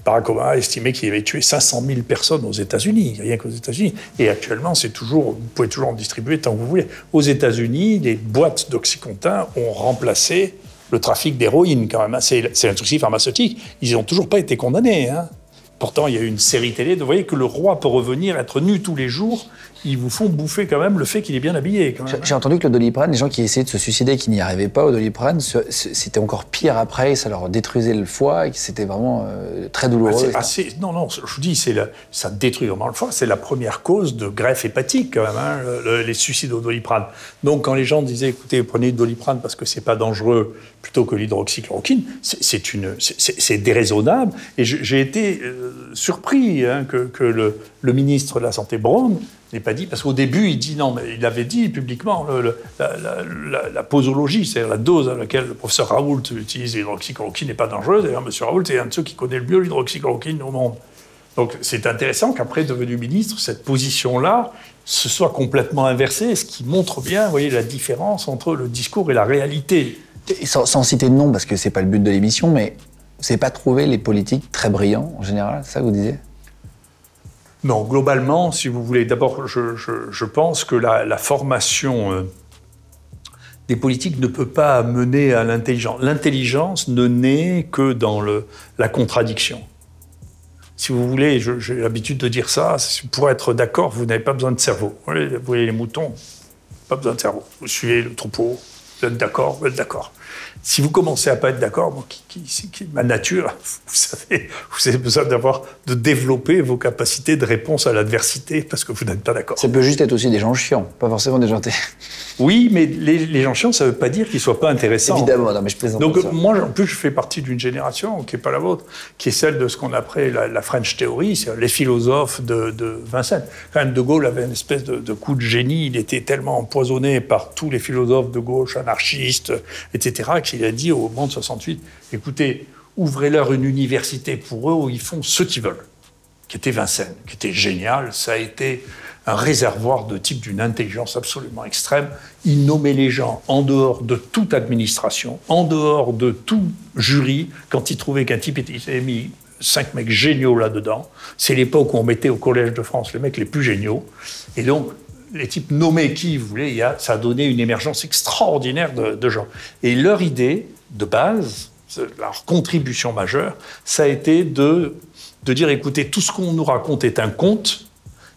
Barack Obama a estimé qu'il avait tué 500 000 personnes aux États-Unis, rien qu'aux États-Unis. Et actuellement, vous pouvez toujours en distribuer tant que vous voulez. Aux États-Unis, les boîtes d'Oxycontin ont remplacé le trafic d'héroïne, quand même. C'est l'industrie pharmaceutique. Ils n'ont toujours pas été condamnés. Hein. Pourtant, il y a eu une série télé. Vous voyez que le roi peut revenir, être nu tous les jours ils vous font bouffer quand même le fait qu'il est bien habillé. Quand même. J'ai entendu que le Doliprane, les gens qui essayaient de se suicider et qui n'y arrivaient pas au Doliprane, c'était encore pire après, ça leur détruisait le foie et que c'était vraiment très douloureux. Non, je vous dis, ça détruit vraiment le foie. C'est la première cause de greffe hépatique quand même, hein, les suicides au Doliprane. Donc quand les gens disaient, écoutez, prenez le Doliprane parce que c'est pas dangereux plutôt que l'hydroxychloroquine, c'est déraisonnable. Et j'ai été surpris hein, que le ministre de la Santé, Braun, n'ait pas dit, parce qu'au début, il dit non, mais il avait dit publiquement la posologie, c'est-à-dire la dose à laquelle le professeur Raoult utilise l'hydroxychloroquine n'est pas dangereuse. D'ailleurs, M. Raoult est un de ceux qui connaît le mieux l'hydroxychloroquine au monde. Donc c'est intéressant qu'après, devenu ministre, cette position-là se soit complètement inversée, ce qui montre bien, vous voyez, la différence entre le discours et la réalité. Sans citer de nom, parce que c'est pas le but de l'émission, mais vous n'avez pas trouvé les politiques très brillants, en général, c'est ça que vous disiez ? Non, globalement, si vous voulez, d'abord, je pense que la formation des politiques ne peut pas mener à l'intelligence. L'intelligence ne naît que dans la contradiction. Si vous voulez, j'ai l'habitude de dire ça, pour être d'accord, vous n'avez pas besoin de cerveau. Vous voyez les moutons, pas besoin de cerveau. Vous suivez le troupeau, vous êtes d'accord, vous êtes d'accord. Si vous commencez à pas être d'accord, ma nature, vous avez besoin de développer vos capacités de réponse à l'adversité parce que vous n'êtes pas d'accord. Ça peut juste être aussi des gens chiants, pas forcément des gens... Oui, mais les gens chiants, ça ne veut pas dire qu'ils ne soient pas intéressants. Évidemment, non, mais je plaisante. Donc moi, en plus, je fais partie d'une génération qui n'est pas la vôtre, qui est celle de ce qu'on appelait la French Theory, c'est-à-dire les philosophes de Vincennes. Quand même, De Gaulle avait une espèce de coup de génie, il était tellement empoisonné par tous les philosophes de gauche, anarchistes, etc., qu'il a dit au moment de 68, écoutez, ouvrez-leur une université pour eux où ils font ce qu'ils veulent, qui était Vincennes, qui était génial. Ça a été un réservoir de type d'une intelligence absolument extrême. Il nommait les gens en dehors de toute administration, en dehors de tout jury, quand il trouvait qu'un type avait mis 5 mecs géniaux là-dedans. C'est l'époque où on mettait au Collège de France les mecs les plus géniaux. Et donc, les types nommés qui voulaient, ça a donné une émergence extraordinaire de gens. Et leur idée de base, leur contribution majeure, ça a été de dire, écoutez, tout ce qu'on nous raconte est un conte,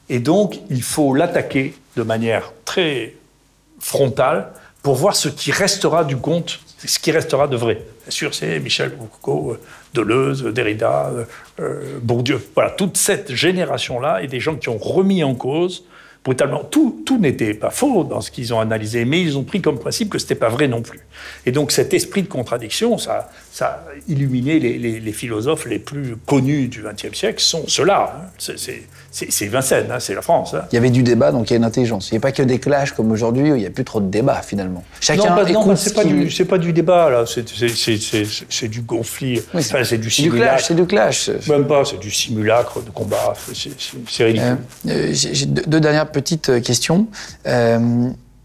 et donc il faut l'attaquer de manière très frontale pour voir ce qui restera du conte, ce qui restera de vrai. Bien sûr, c'est Michel Foucault, Deleuze, Derrida, Bourdieu. Voilà, toute cette génération-là et des gens qui ont remis en cause brutalement. Tout n'était pas faux dans ce qu'ils ont analysé, mais ils ont pris comme principe que ce n'était pas vrai non plus. Et donc cet esprit de contradiction, ça a illuminé les philosophes les plus connus du XXe siècle, sont ceux-là. Hein. C'est Vincennes, hein, c'est la France. Hein. Il y avait du débat, donc il y a une intelligence. Il n'y a pas que des clashs comme aujourd'hui, où il n'y a plus trop de débat, finalement. Chacun c'est pas du débat, là. C'est du conflit. Oui, enfin, c'est du simulacre. C'est du clash. Même pas, c'est du simulacre de combat. C'est ridicule. J'ai deux dernières petites questions.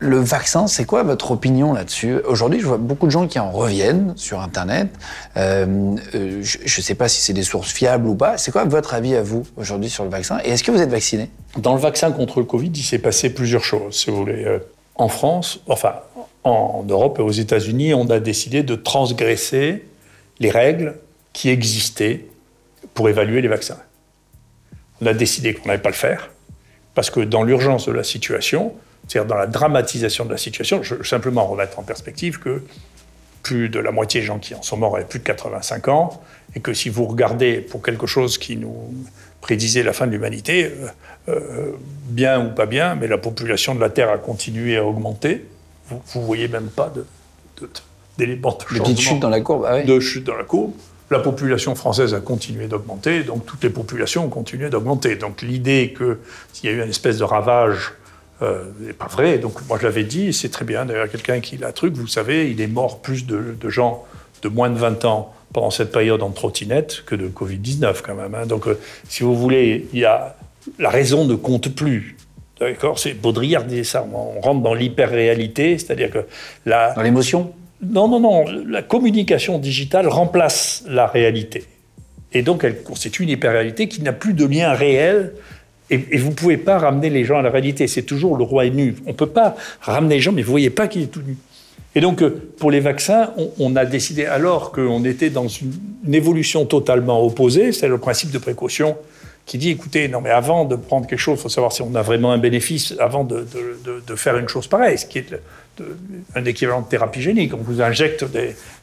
Le vaccin, c'est quoi votre opinion là-dessus ? Aujourd'hui, je vois beaucoup de gens qui en reviennent sur Internet. Je ne sais pas si c'est des sources fiables ou pas. C'est quoi votre avis à vous, aujourd'hui, sur le vaccin ? Et est-ce que vous êtes vacciné ? Dans le vaccin contre le Covid, il s'est passé plusieurs choses, si vous voulez. En France, enfin, en Europe et aux États-Unis, on a décidé de transgresser les règles qui existaient pour évaluer les vaccins. On a décidé qu'on n'allait pas le faire, parce que dans l'urgence de la situation, c'est-à-dire dans la dramatisation de la situation, je veux simplement remettre en perspective que plus de la moitié des gens qui en sont morts avaient plus de 85 ans, et que si vous regardez pour quelque chose qui nous prédisait la fin de l'humanité, bien ou pas bien, mais la population de la Terre a continué à augmenter. Vous ne voyez même pas d'éléments de changement. De petites chutes dans la courbe, ah oui. De chutes dans la courbe. La population française a continué d'augmenter, donc toutes les populations ont continué d'augmenter. Donc l'idée qu'il y a eu une espèce de ravage n'est pas vrai. Donc moi je l'avais dit, c'est très bien. D'ailleurs, quelqu'un qui a un truc, vous savez, il est mort plus de gens de moins de 20 ans pendant cette période en trottinette que de Covid-19 quand même. Hein. Donc si vous voulez, la raison ne compte plus. D'accord ? C'est Baudrillard disait ça. On rentre dans l'hyper-réalité, c'est-à-dire que dans l'émotion ? Non. La communication digitale remplace la réalité. Et donc elle constitue une hyper-réalité qui n'a plus de lien réel. Et vous ne pouvez pas ramener les gens à la réalité. C'est toujours le roi est nu. On ne peut pas ramener les gens, mais vous ne voyez pas qu'il est tout nu. Et donc, pour les vaccins, on a décidé, alors qu'on était dans une évolution totalement opposée, c'est le principe de précaution qui dit, écoutez, non mais avant de prendre quelque chose, il faut savoir si on a vraiment un bénéfice avant de faire une chose pareille, ce qui est un équivalent de thérapie génique. On vous injecte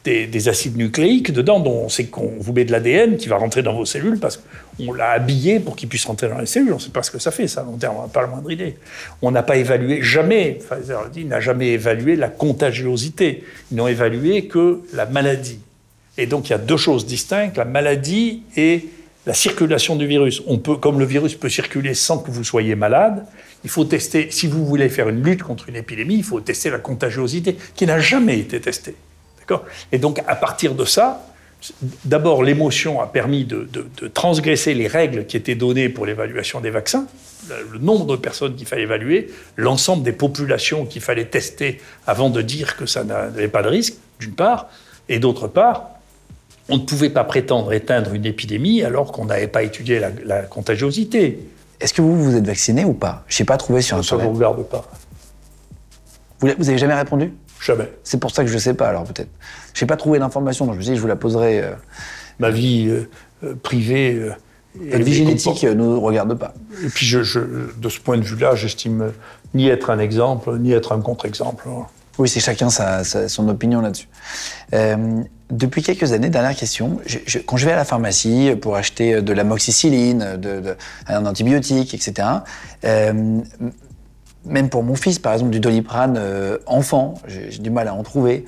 des acides nucléiques dedans, dont on sait qu'on vous met de l'ADN qui va rentrer dans vos cellules parce qu'on l'a habillé pour qu'il puisse rentrer dans les cellules. On ne sait pas ce que ça fait, ça, à long terme, on n'a pas la moindre idée. On n'a pas évalué, jamais, Pfizer l'a dit, n'a jamais évalué la contagiosité. Ils n'ont évalué que la maladie. Et donc il y a deux choses distinctes, la maladie et la circulation du virus. Comme le virus peut circuler sans que vous soyez malade, il faut tester, si vous voulez faire une lutte contre une épidémie, il faut tester la contagiosité, qui n'a jamais été testée. D'accord ? Et donc, à partir de ça, d'abord, l'émotion a permis de transgresser les règles qui étaient données pour l'évaluation des vaccins, le nombre de personnes qu'il fallait évaluer, l'ensemble des populations qu'il fallait tester avant de dire que ça n'avait pas de risque, d'une part, et d'autre part, on ne pouvait pas prétendre éteindre une épidémie alors qu'on n'avait pas étudié la contagiosité. Est-ce que vous êtes vacciné ou pas? Je n'ai pas trouvé sur Internet. Ça ne vous regarde pas. Vous n'avez jamais répondu? Jamais. C'est pour ça que je ne sais pas, alors peut-être. Je n'ai pas trouvé d'information, donc je me suis dit, je vous la poserai. Ma vie privée... Votre vie génétique ne nous regarde pas. Et puis, de ce point de vue-là, j'estime ni être un exemple, ni être un contre-exemple. Oui, c'est chacun son opinion là-dessus. Depuis quelques années, dernière question, quand je vais à la pharmacie pour acheter de l'amoxicilline, un antibiotique, etc., même pour mon fils, par exemple, du Doliprane enfant, j'ai du mal à en trouver.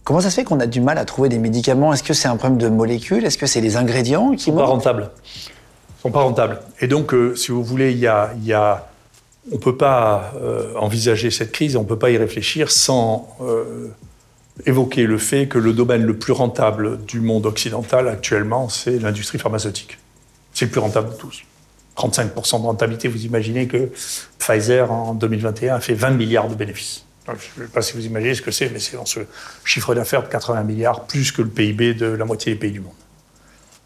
Comment ça se fait qu'on a du mal à trouver des médicaments? Est-ce que c'est un problème de molécules? Est-ce que c'est les ingrédients qui manquent? Ils sont pas rentables. Et donc, si vous voulez, on ne peut pas envisager cette crise, on ne peut pas y réfléchir sans évoquer le fait que le domaine le plus rentable du monde occidental actuellement, c'est l'industrie pharmaceutique. C'est le plus rentable de tous. 35% de rentabilité, vous imaginez que Pfizer, en 2021, a fait 20 milliards de bénéfices. Donc, je ne sais pas si vous imaginez ce que c'est, mais c'est dans ce chiffre d'affaires de 80 milliards, plus que le PIB de la moitié des pays du monde.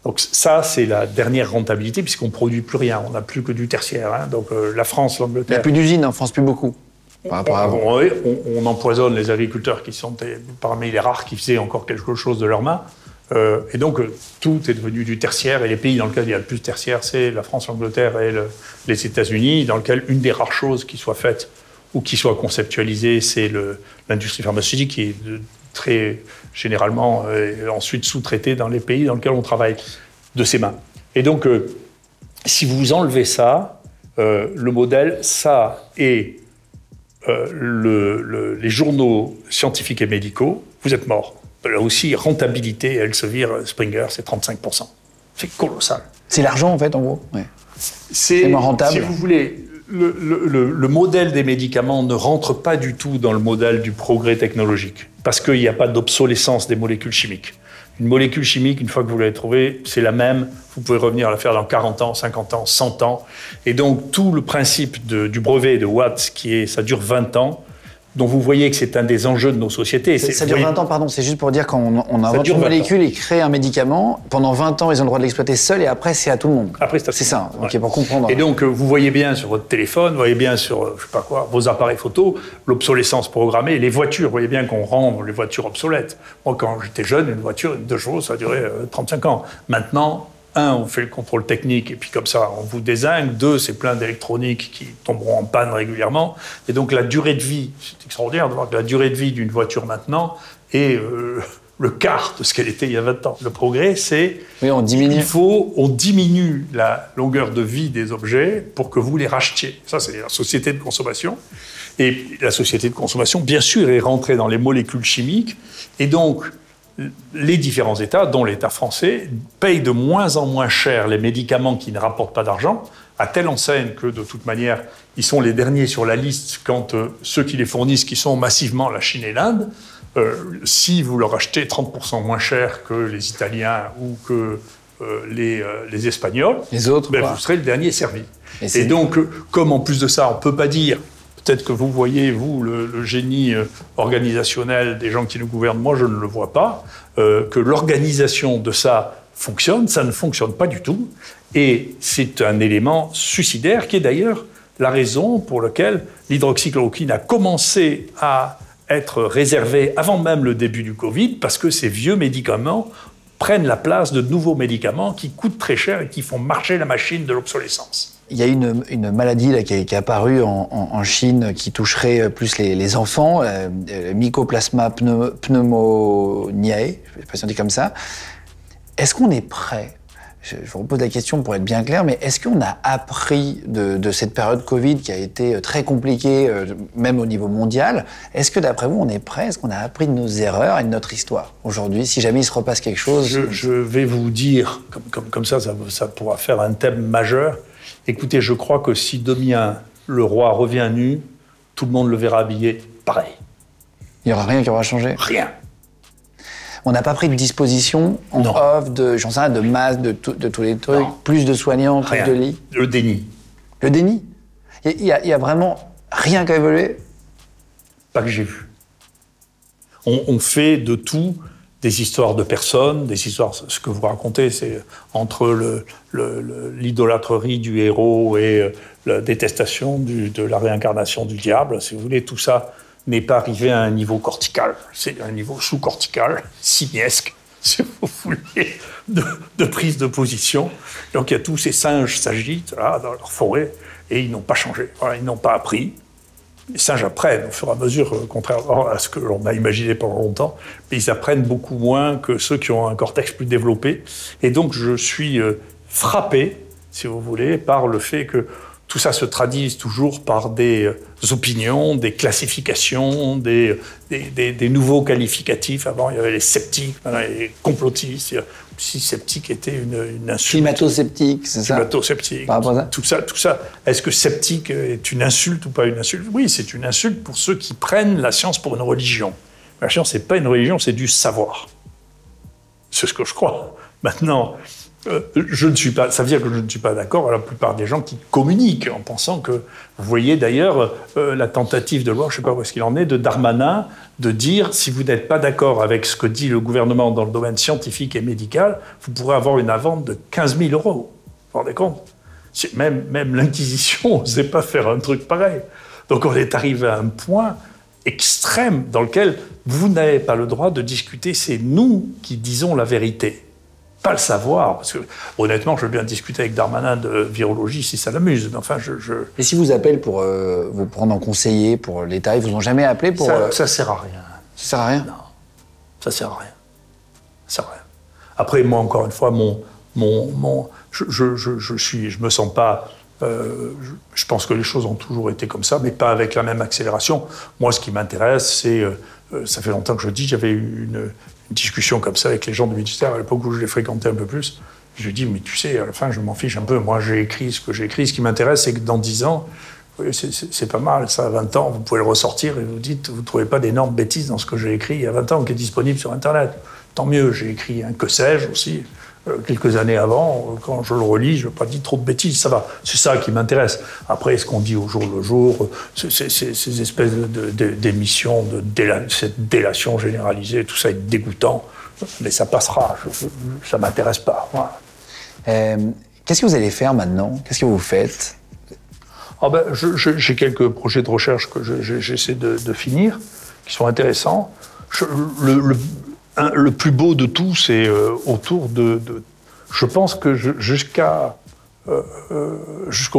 Donc ça, c'est la dernière rentabilité, puisqu'on ne produit plus rien, on n'a plus que du tertiaire. Hein. Donc la France, l'Angleterre... Il n'y a plus d'usines en France, plus beaucoup. Par rapport à avant. On empoisonne les agriculteurs qui sont parmi les rares qui faisaient encore quelque chose de leurs mains. Et donc tout est devenu du tertiaire. Et les pays dans lesquels il y a le plus de tertiaire, c'est la France, l'Angleterre et les États-Unis, dans lesquels une des rares choses qui soit faite ou qui soit conceptualisée, c'est l'industrie pharmaceutique qui est très généralement ensuite sous-traitée dans les pays dans lesquels on travaille de ses mains. Et donc, si vous enlevez ça, le modèle, ça et les journaux scientifiques et médicaux, vous êtes mort. Là aussi, rentabilité, Elsevier, Springer, c'est 35%. C'est colossal. C'est l'argent, en fait, en gros. Ouais. C'est moins rentable. Si vous voulez, le modèle des médicaments ne rentre pas du tout dans le modèle du progrès technologique, parce qu'il n'y a pas d'obsolescence des molécules chimiques. Une molécule chimique, une fois que vous l'avez trouvée, c'est la même. Vous pouvez revenir à la faire dans 40 ans, 50 ans, 100 ans. Et donc, tout le principe du brevet de Watt, ça dure 20 ans, dont vous voyez que c'est un des enjeux de nos sociétés. Ça dure 20 ans, pardon, c'est juste pour dire qu'on invente une molécule et crée un médicament, pendant 20 ans, ils ont le droit de l'exploiter seul et après, c'est à tout le monde. Après, c'est ça, ouais. Ok, pour comprendre. Et donc, vous voyez bien sur votre téléphone, vous voyez bien sur, je sais pas quoi, vos appareils photo, l'obsolescence programmée, les voitures, vous voyez bien qu'on rend les voitures obsolètes. Moi, quand j'étais jeune, une voiture, une 2 chevaux, ça a duré 35 ans. Maintenant, 1, on fait le contrôle technique et puis comme ça, on vous dézingue. 2, c'est plein d'électroniques qui tomberont en panne régulièrement. Et donc la durée de vie, c'est extraordinaire de voir que la durée de vie d'une voiture maintenant est le quart de ce qu'elle était il y a 20 ans. Le progrès, c'est... Oui, on diminue. On diminue la longueur de vie des objets pour que vous les rachetiez. Ça, c'est la société de consommation. Et la société de consommation, bien sûr, est rentrée dans les molécules chimiques. Et donc... les différents États, dont l'État français, payent de moins en moins cher les médicaments qui ne rapportent pas d'argent, à telle enseigne que, de toute manière, ils sont les derniers sur la liste quand ceux qui les fournissent, qui sont massivement la Chine et l'Inde, si vous leur achetez 30% moins cher que les Italiens ou que les Espagnols, les autres, vous serez le dernier servi. Et donc, comme en plus de ça, on ne peut pas dire... Peut-être que vous voyez, vous, le génie organisationnel des gens qui nous gouvernent, moi je ne le vois pas, que l'organisation de ça fonctionne, ça ne fonctionne pas du tout. Et c'est un élément suicidaire qui est d'ailleurs la raison pour laquelle l'hydroxychloroquine a commencé à être réservée avant même le début du Covid, parce que ces vieux médicaments prennent la place de nouveaux médicaments qui coûtent très cher et qui font marcher la machine de l'obsolescence. Il y a une maladie là, qui est apparue en Chine qui toucherait plus les enfants, Mycoplasma pneumoniae, je ne sais pas si on dit comme ça. Est-ce qu'on est prêt ? Je vous repose la question pour être bien clair, mais est-ce qu'on a appris de cette période Covid qui a été très compliquée, même au niveau mondial? Est-ce que d'après vous, on est prêt? Est-ce qu'on a appris de nos erreurs et de notre histoire aujourd'hui, si jamais il se repasse quelque chose? Je vais vous dire, comme ça pourra faire un thème majeur. Écoutez, je crois que si demain le roi revient nu, tout le monde le verra habillé pareil. Il n'y aura rien qui aura changé? Rien. On n'a pas pris de disposition en off, j'en sais rien, de masques, de tous les trucs, plus de soignants, plus de lits? Le déni. Le déni? Il y a vraiment rien qui a évolué? Pas que j'ai vu. On fait de tout des histoires de personnes, des histoires, ce que vous racontez, c'est entre l'idolâtrerie du héros et la détestation de la réincarnation du diable, si vous voulez, tout ça n'est pas arrivé à un niveau cortical, c'est un niveau sous-cortical, simiesque, si vous voulez, de prise de position. Donc il y a tous ces singes s'agitent là, dans leur forêt et ils n'ont pas changé, voilà, ils n'ont pas appris. Les singes apprennent au fur et à mesure, contrairement à ce que l'on a imaginé pendant longtemps, mais ils apprennent beaucoup moins que ceux qui ont un cortex plus développé. Et donc je suis frappé, si vous voulez, par le fait que tout ça se traduise toujours par des opinions, des classifications, des nouveaux qualificatifs. Avant, il y avait les sceptiques, maintenant les complotistes. Si sceptique était une insulte. Climato-sceptique, c'est ça? Climato-sceptique. Par rapport à ça? Tout ça. Est-ce que sceptique est une insulte ou pas une insulte? Oui, c'est une insulte pour ceux qui prennent la science pour une religion. La science, c'est pas une religion, c'est du savoir. C'est ce que je crois. Maintenant, je ne suis pas, ça veut dire que je ne suis pas d'accord avec la plupart des gens qui communiquent en pensant que, vous voyez d'ailleurs la tentative de loi, je ne sais pas où est-ce qu'il en est, de Darmanin, de dire si vous n'êtes pas d'accord avec ce que dit le gouvernement dans le domaine scientifique et médical, vous pourrez avoir une amende de 15 000 €. Vous vous rendez compte? Même l'Inquisition n'osait pas faire un truc pareil. Donc on est arrivé à un point extrême dans lequel vous n'avez pas le droit de discuter, c'est nous qui disons la vérité. Pas le savoir, parce que honnêtement, je veux bien discuter avec Darmanin de virologie si ça l'amuse, mais enfin, Et si vous appellent pour vous prendre en conseiller pour l'État, ils vous ont jamais appelé pour... Ça sert à rien. Ça sert à rien? Non, ça sert à rien. Ça sert à rien. Après, moi, encore une fois, je me sens pas... je pense que les choses ont toujours été comme ça, mais pas avec la même accélération. Moi, ce qui m'intéresse, c'est... ça fait longtemps que je dis, j'avais eu une discussion comme ça avec les gens du ministère, à l'époque où je les fréquentais un peu plus. Je lui dis, mais tu sais, à la fin, je m'en fiche un peu. Moi, j'ai écrit ce que j'ai écrit. Ce qui m'intéresse, c'est que dans 10 ans, oui, c'est pas mal, ça, à 20 ans, vous pouvez le ressortir et vous dites, vous ne trouvez pas d'énormes bêtises dans ce que j'ai écrit il y a 20 ans, qui est disponible sur Internet. Tant mieux, j'ai écrit un que sais-je aussi, quelques années avant. Quand je le relis, je n'ai pas dit trop de bêtises, ça va. C'est ça qui m'intéresse. Après, ce qu'on dit au jour le jour, ces espèces d'émissions, cette délation généralisée, tout ça est dégoûtant, mais ça passera, ça ne m'intéresse pas. Voilà. Qu'est-ce que vous allez faire maintenant? Qu'est-ce que vous faites? J'ai quelques projets de recherche que j'essaie de finir, qui sont intéressants. Le plus beau de tout, c'est autour de... Je pense que jusqu'au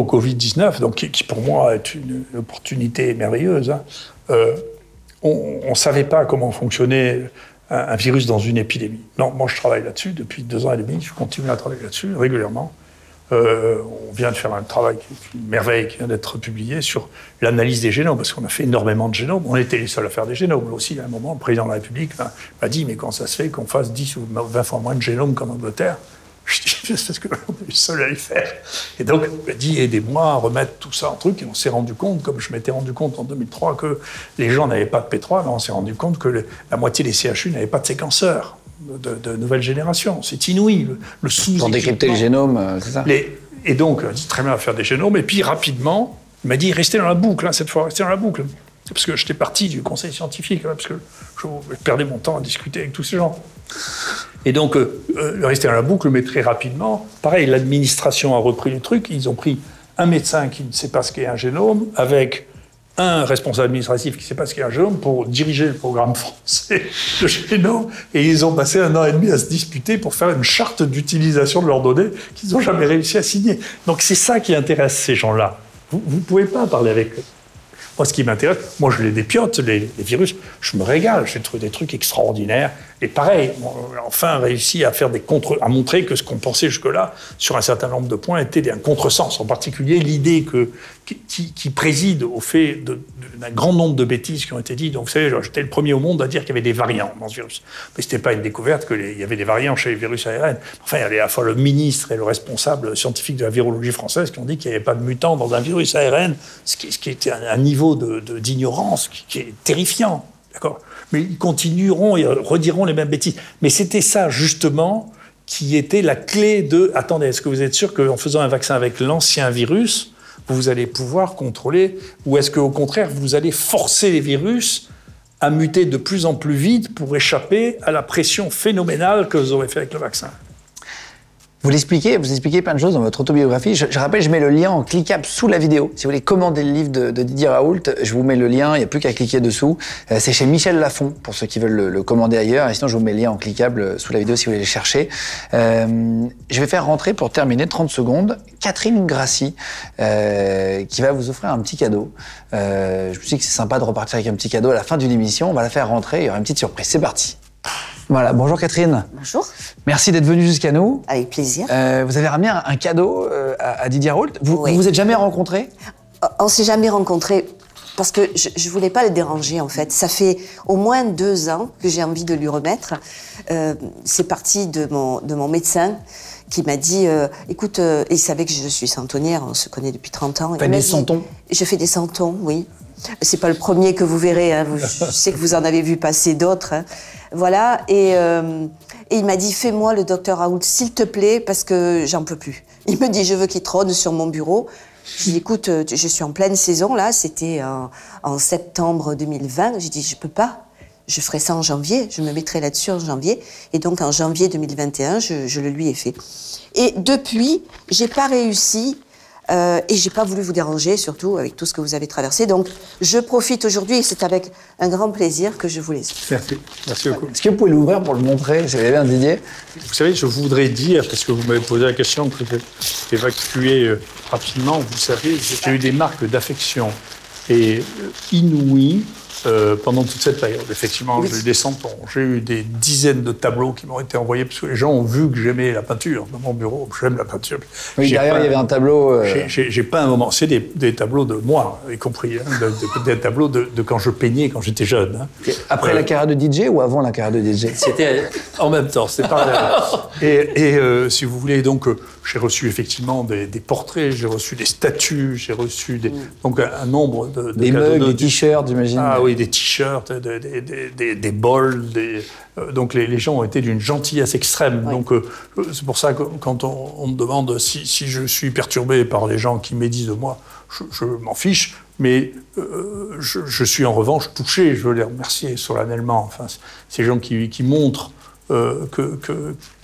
Covid-19, donc qui pour moi est une opportunité merveilleuse, hein, on ne savait pas comment fonctionnait un virus dans une épidémie. Non, moi je travaille là-dessus depuis 2 ans et demi, je continue à travailler là-dessus régulièrement. On vient de faire un travail qui est une merveille, qui vient d'être publié sur l'analyse des génomes, parce qu'on a fait énormément de génomes. On était les seuls à faire des génomes. Là aussi, à un moment, le président de la République m'a dit « Mais quand ça se fait qu'on fasse 10 ou 20 fois moins de génomes qu'en Angleterre ?» Je dis « C'est parce qu'on est les seuls à les faire. » Et donc, il m'a dit « Aidez-moi à remettre tout ça en truc. » Et on s'est rendu compte, comme je m'étais rendu compte en 2003, que les gens n'avaient pas de P3, mais on s'est rendu compte que la moitié des CHU n'avaient pas de séquenceurs de nouvelle génération. C'est inouï, le sous-équipement. Pour décrypter le génome, c'est ça? Et donc, il a dit très bien à faire des génomes. Et puis, rapidement, il m'a dit, restez dans la boucle, hein, cette fois, restez dans la boucle. C'est parce que j'étais parti du conseil scientifique, hein, parce que je perdais mon temps à discuter avec tous ces gens. Et donc, rester dans la boucle, mais très rapidement, pareil, l'administration a repris le truc. Ils ont pris un médecin qui ne sait pas ce qu'est un génome, avec un responsable administratif qui ne sait pas ce qu'est un génome pour diriger le programme français de génome. Et ils ont passé 1 an et demi à se disputer pour faire une charte d'utilisation de leurs données qu'ils n'ont jamais réussi à signer. Donc c'est ça qui intéresse ces gens-là. Vous ne pouvez pas parler avec eux. Moi, ce qui m'intéresse, moi, je les dépiote, les virus, je me régale, j'ai trouvé des trucs extraordinaires. Et pareil, on a enfin réussi à faire à montrer que ce qu'on pensait jusque-là, sur un certain nombre de points, était un contresens. En particulier, l'idée qui préside au fait d'un grand nombre de bêtises qui ont été dites. Donc, vous savez, j'étais le premier au monde à dire qu'il y avait des variants dans ce virus. Mais ce n'était pas une découverte qu'il y avait des variants chez les virus ARN. Enfin, il y avait à la fois le ministre et le responsable scientifique de la virologie française qui ont dit qu'il n'y avait pas de mutants dans un virus ARN, ce qui était un niveau d'ignorance qui est terrifiant. D'accord ? Mais ils continueront et rediront les mêmes bêtises. Mais c'était ça, justement, qui était la clé de... Attendez, est-ce que vous êtes sûr qu'en faisant un vaccin avec l'ancien virus, vous allez pouvoir contrôler, ou est-ce qu'au contraire, vous allez forcer les virus à muter de plus en plus vite pour échapper à la pression phénoménale que vous aurez fait avec le vaccin ? Vous expliquez plein de choses dans votre autobiographie. Je rappelle, je mets le lien en cliquable sous la vidéo. Si vous voulez commander le livre de Didier Raoult, je vous mets le lien, il n'y a plus qu'à cliquer dessous. C'est chez Michel Lafon, pour ceux qui veulent le commander ailleurs. Et sinon, je vous mets le lien en cliquable sous la vidéo si vous voulez le chercher. Je vais faire rentrer, pour terminer, 30 secondes, Catherine Grassi, qui va vous offrir un petit cadeau. Je me suis dit que c'est sympa de repartir avec un petit cadeau à la fin d'une émission. On va la faire rentrer, il y aura une petite surprise. C'est parti. Voilà, bonjour Catherine. Bonjour. Merci d'être venue jusqu'à nous. Avec plaisir. Vous avez ramené un cadeau à Didier Raoult. Vous vous êtes jamais rencontrés ? On s'est jamais rencontrés parce que je voulais pas le déranger en fait. Ça fait au moins 2 ans que j'ai envie de lui remettre. C'est parti de mon médecin qui m'a dit, écoute, il savait que je suis centonnière, on se connaît depuis 30 ans. Vous faites des centons ? Je fais des centons, oui. C'est pas le premier que vous verrez, hein. Je sais que vous en avez vu passer d'autres. Hein. Voilà, et il m'a dit, fais-moi le docteur Raoult, s'il te plaît, parce que j'en peux plus. Il me dit, je veux qu'il trône sur mon bureau. J'ai dit, écoute, je suis en pleine saison, là, c'était en septembre 2020. J'ai dit, je peux pas, je ferai ça en janvier, je me mettrai là-dessus en janvier. Et donc, en janvier 2021, je le lui ai fait. Et depuis, j'ai pas réussi... et j'ai pas voulu vous déranger, surtout avec tout ce que vous avez traversé. Donc, je profite aujourd'hui et c'est avec un grand plaisir que je vous laisse. Merci beaucoup. Est-ce que vous pouvez l'ouvrir pour le montrer, si vous avez bien Didier ? Vous savez, je voudrais dire, parce que vous m'avez posé la question, que j'ai évacué rapidement, vous savez, j'ai eu des marques d'affection et inouïes pendant toute cette période. Effectivement, j'ai eu des centons, j'ai eu des dizaines de tableaux qui m'ont été envoyés parce que les gens ont vu que j'aimais la peinture. Dans mon bureau, j'aime la peinture. Oui, derrière, il y avait un tableau... J'ai pas un moment... C'est des tableaux de moi, y compris, hein, des tableaux de quand je peignais, quand j'étais jeune. Hein. Après la carrière de DJ ou avant la carrière de DJ ? C'était en même temps, c'était par Et si vous voulez, donc, j'ai reçu effectivement des portraits, j'ai reçu des statues, j'ai reçu donc un nombre de des cadeaux. Des t-shirts, j'imagine. Ah oui, des t-shirts, des bols. Donc les gens ont été d'une gentillesse extrême. Oui. Donc c'est pour ça que quand on me demande si je suis perturbé par les gens qui médisent de moi, je m'en fiche. Mais je suis en revanche touché, je veux les remercier solennellement. Enfin, ces gens qui montrent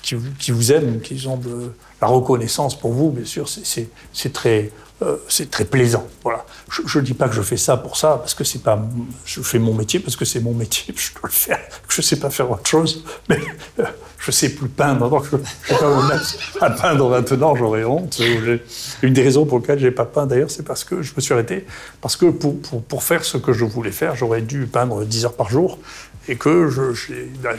qui vous aiment, qui ont de la reconnaissance pour vous, bien sûr, c'est très plaisant. Voilà. Je ne dis pas que je fais ça pour ça, parce que c'est pas. Je fais mon métier parce que c'est mon métier, je dois le faire. Je ne sais pas faire autre chose, mais je ne sais plus peindre. Donc je ne vais pas me mettre à peindre maintenant, j'aurais honte. Une des raisons pour lesquelles je n'ai pas peint, d'ailleurs, c'est parce que je me suis arrêté. Parce que pour faire ce que je voulais faire, j'aurais dû peindre 10 heures par jour. Et que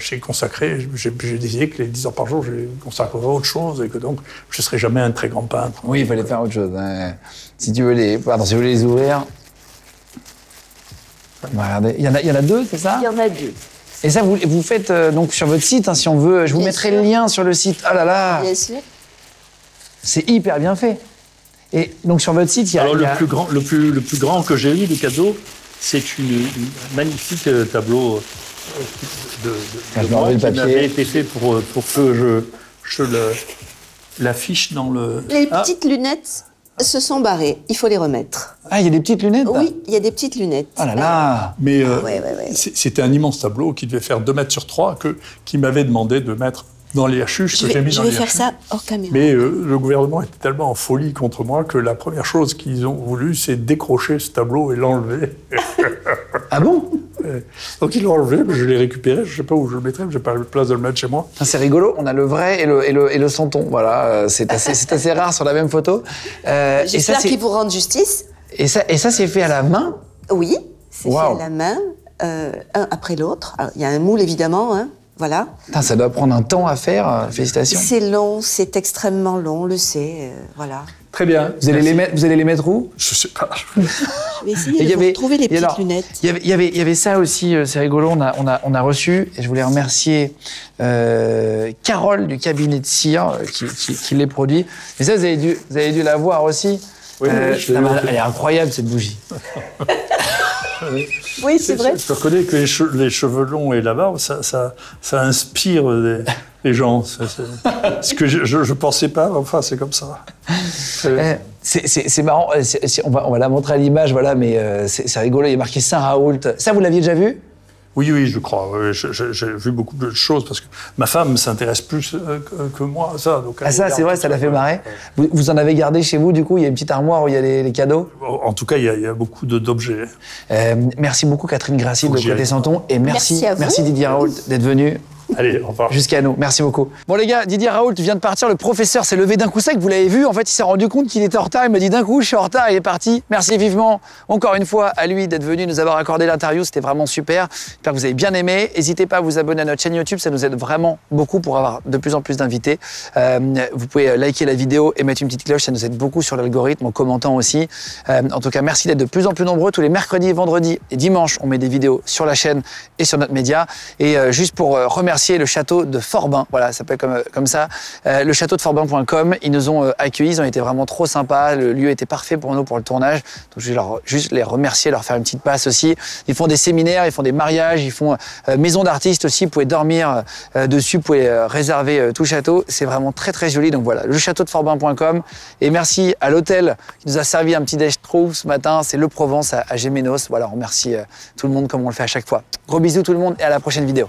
j'ai consacré, j'ai décidé que les 10 heures par jour, j'ai consacré à autre chose et que donc je ne serai jamais un très grand peintre. Oui, il fallait faire autre chose. Si tu veux les ouvrir. Regardez, il y en a 2, c'est ça ? Il y en a 2. Et ça, vous faites donc sur votre site, hein, si on veut. Je vous mettrai le lien sur le site. Ah là là ! Bien sûr. C'est hyper bien fait. Et donc sur votre site, il y a... Alors le plus grand que j'ai eu de cadeau, c'est un magnifique tableau de moi qui m'avait été fait pour que je l'affiche dans le... Les petites lunettes se sont barrées, il faut les remettre. Ah, il y a des petites lunettes ? Oui, il y a des petites lunettes. Ah là là ! Mais c'était un immense tableau qui devait faire 2 mètres sur 3, qui m'avait demandé de mettre dans les hachuches que j'ai mis Je dans vais les faire hachuches. ça hors caméra. Mais le gouvernement était tellement en folie contre moi que la première chose qu'ils ont voulu, c'est décrocher ce tableau et l'enlever. Ah bon? Donc ils l'ont enlevé, mais je l'ai récupéré, je ne sais pas où je le mettrai, mais j'ai pas la place de le mettre chez moi. C'est rigolo, on a le vrai et le santon. Voilà, c'est assez rare sur la même photo. J'espère qu'ils vous rendent justice. Et ça, c'est fait à la main? Oui, c'est fait Wow. à la main, un après l'autre. Alors, il y a un moule, évidemment, hein, voilà. Putain, ça doit prendre un temps à faire, félicitations. C'est long, c'est extrêmement long, on le sait, voilà. Très bien. Vous allez les mettre où? Je sais pas. Je vais essayer de trouver les petites lunettes. Il y avait ça aussi, c'est rigolo, on a reçu, et je voulais remercier Carole du cabinet de cire qui les produit. Et ça, vous avez dû la voir aussi. Oui, Elle est incroyable, cette bougie. Oui, c'est vrai. Je reconnais que les cheveux longs et la barbe, ça inspire les gens. Ce que je ne pensais pas, enfin, c'est comme ça. C'est marrant, on va la montrer à l'image, voilà, mais c'est rigolo, il y a marqué Saint-Raoult. Ça, vous l'aviez déjà vu? Oui, je crois. J'ai vu beaucoup de choses parce que ma femme s'intéresse plus que moi à ça. Donc ça, c'est vrai, ça l'a fait marrer. Vous en avez gardé chez vous, du coup? Il y a une petite armoire où il y a les cadeaux? En tout cas, il y a beaucoup d'objets. Merci beaucoup, Catherine Grassi de Côté Santon. Et Merci à vous. Didier Raoult d'être venu. Allez, au revoir. Jusqu'à nous. Merci beaucoup. Bon, les gars, Didier Raoult vient de partir. Le professeur s'est levé d'un coup sec. Vous l'avez vu. En fait, il s'est rendu compte qu'il était en retard. Il m'a dit d'un coup, je suis en retard. Il est parti. Merci vivement, encore une fois, à lui d'être venu nous avoir accordé l'interview. C'était vraiment super. J'espère que vous avez bien aimé. N'hésitez pas à vous abonner à notre chaîne YouTube. Ça nous aide vraiment beaucoup pour avoir de plus en plus d'invités. Vous pouvez liker la vidéo et mettre une petite cloche. Ça nous aide beaucoup sur l'algorithme, en commentant aussi. En tout cas, merci d'être de plus en plus nombreux. Tous les mercredis, vendredis et dimanches, on met des vidéos sur la chaîne et sur notre média. Et juste pour remercier le château de Forbin, voilà, ça s'appelle comme ça, le château de Forbin.com. Ils nous ont accueillis, ils ont été vraiment trop sympas. Le lieu était parfait pour nous pour le tournage. Donc je vais juste les remercier, leur faire une petite passe aussi. Ils font des séminaires, ils font des mariages, ils font maison d'artistes aussi. Vous pouvez dormir dessus, vous pouvez réserver tout le château. C'est vraiment très très joli. Donc voilà, le château de Forbin.com. Et merci à l'hôtel qui nous a servi un petit déj trouve ce matin. C'est Le Provence à Gémenos. Voilà, on remercie tout le monde comme on le fait à chaque fois. Gros bisous tout le monde et à la prochaine vidéo.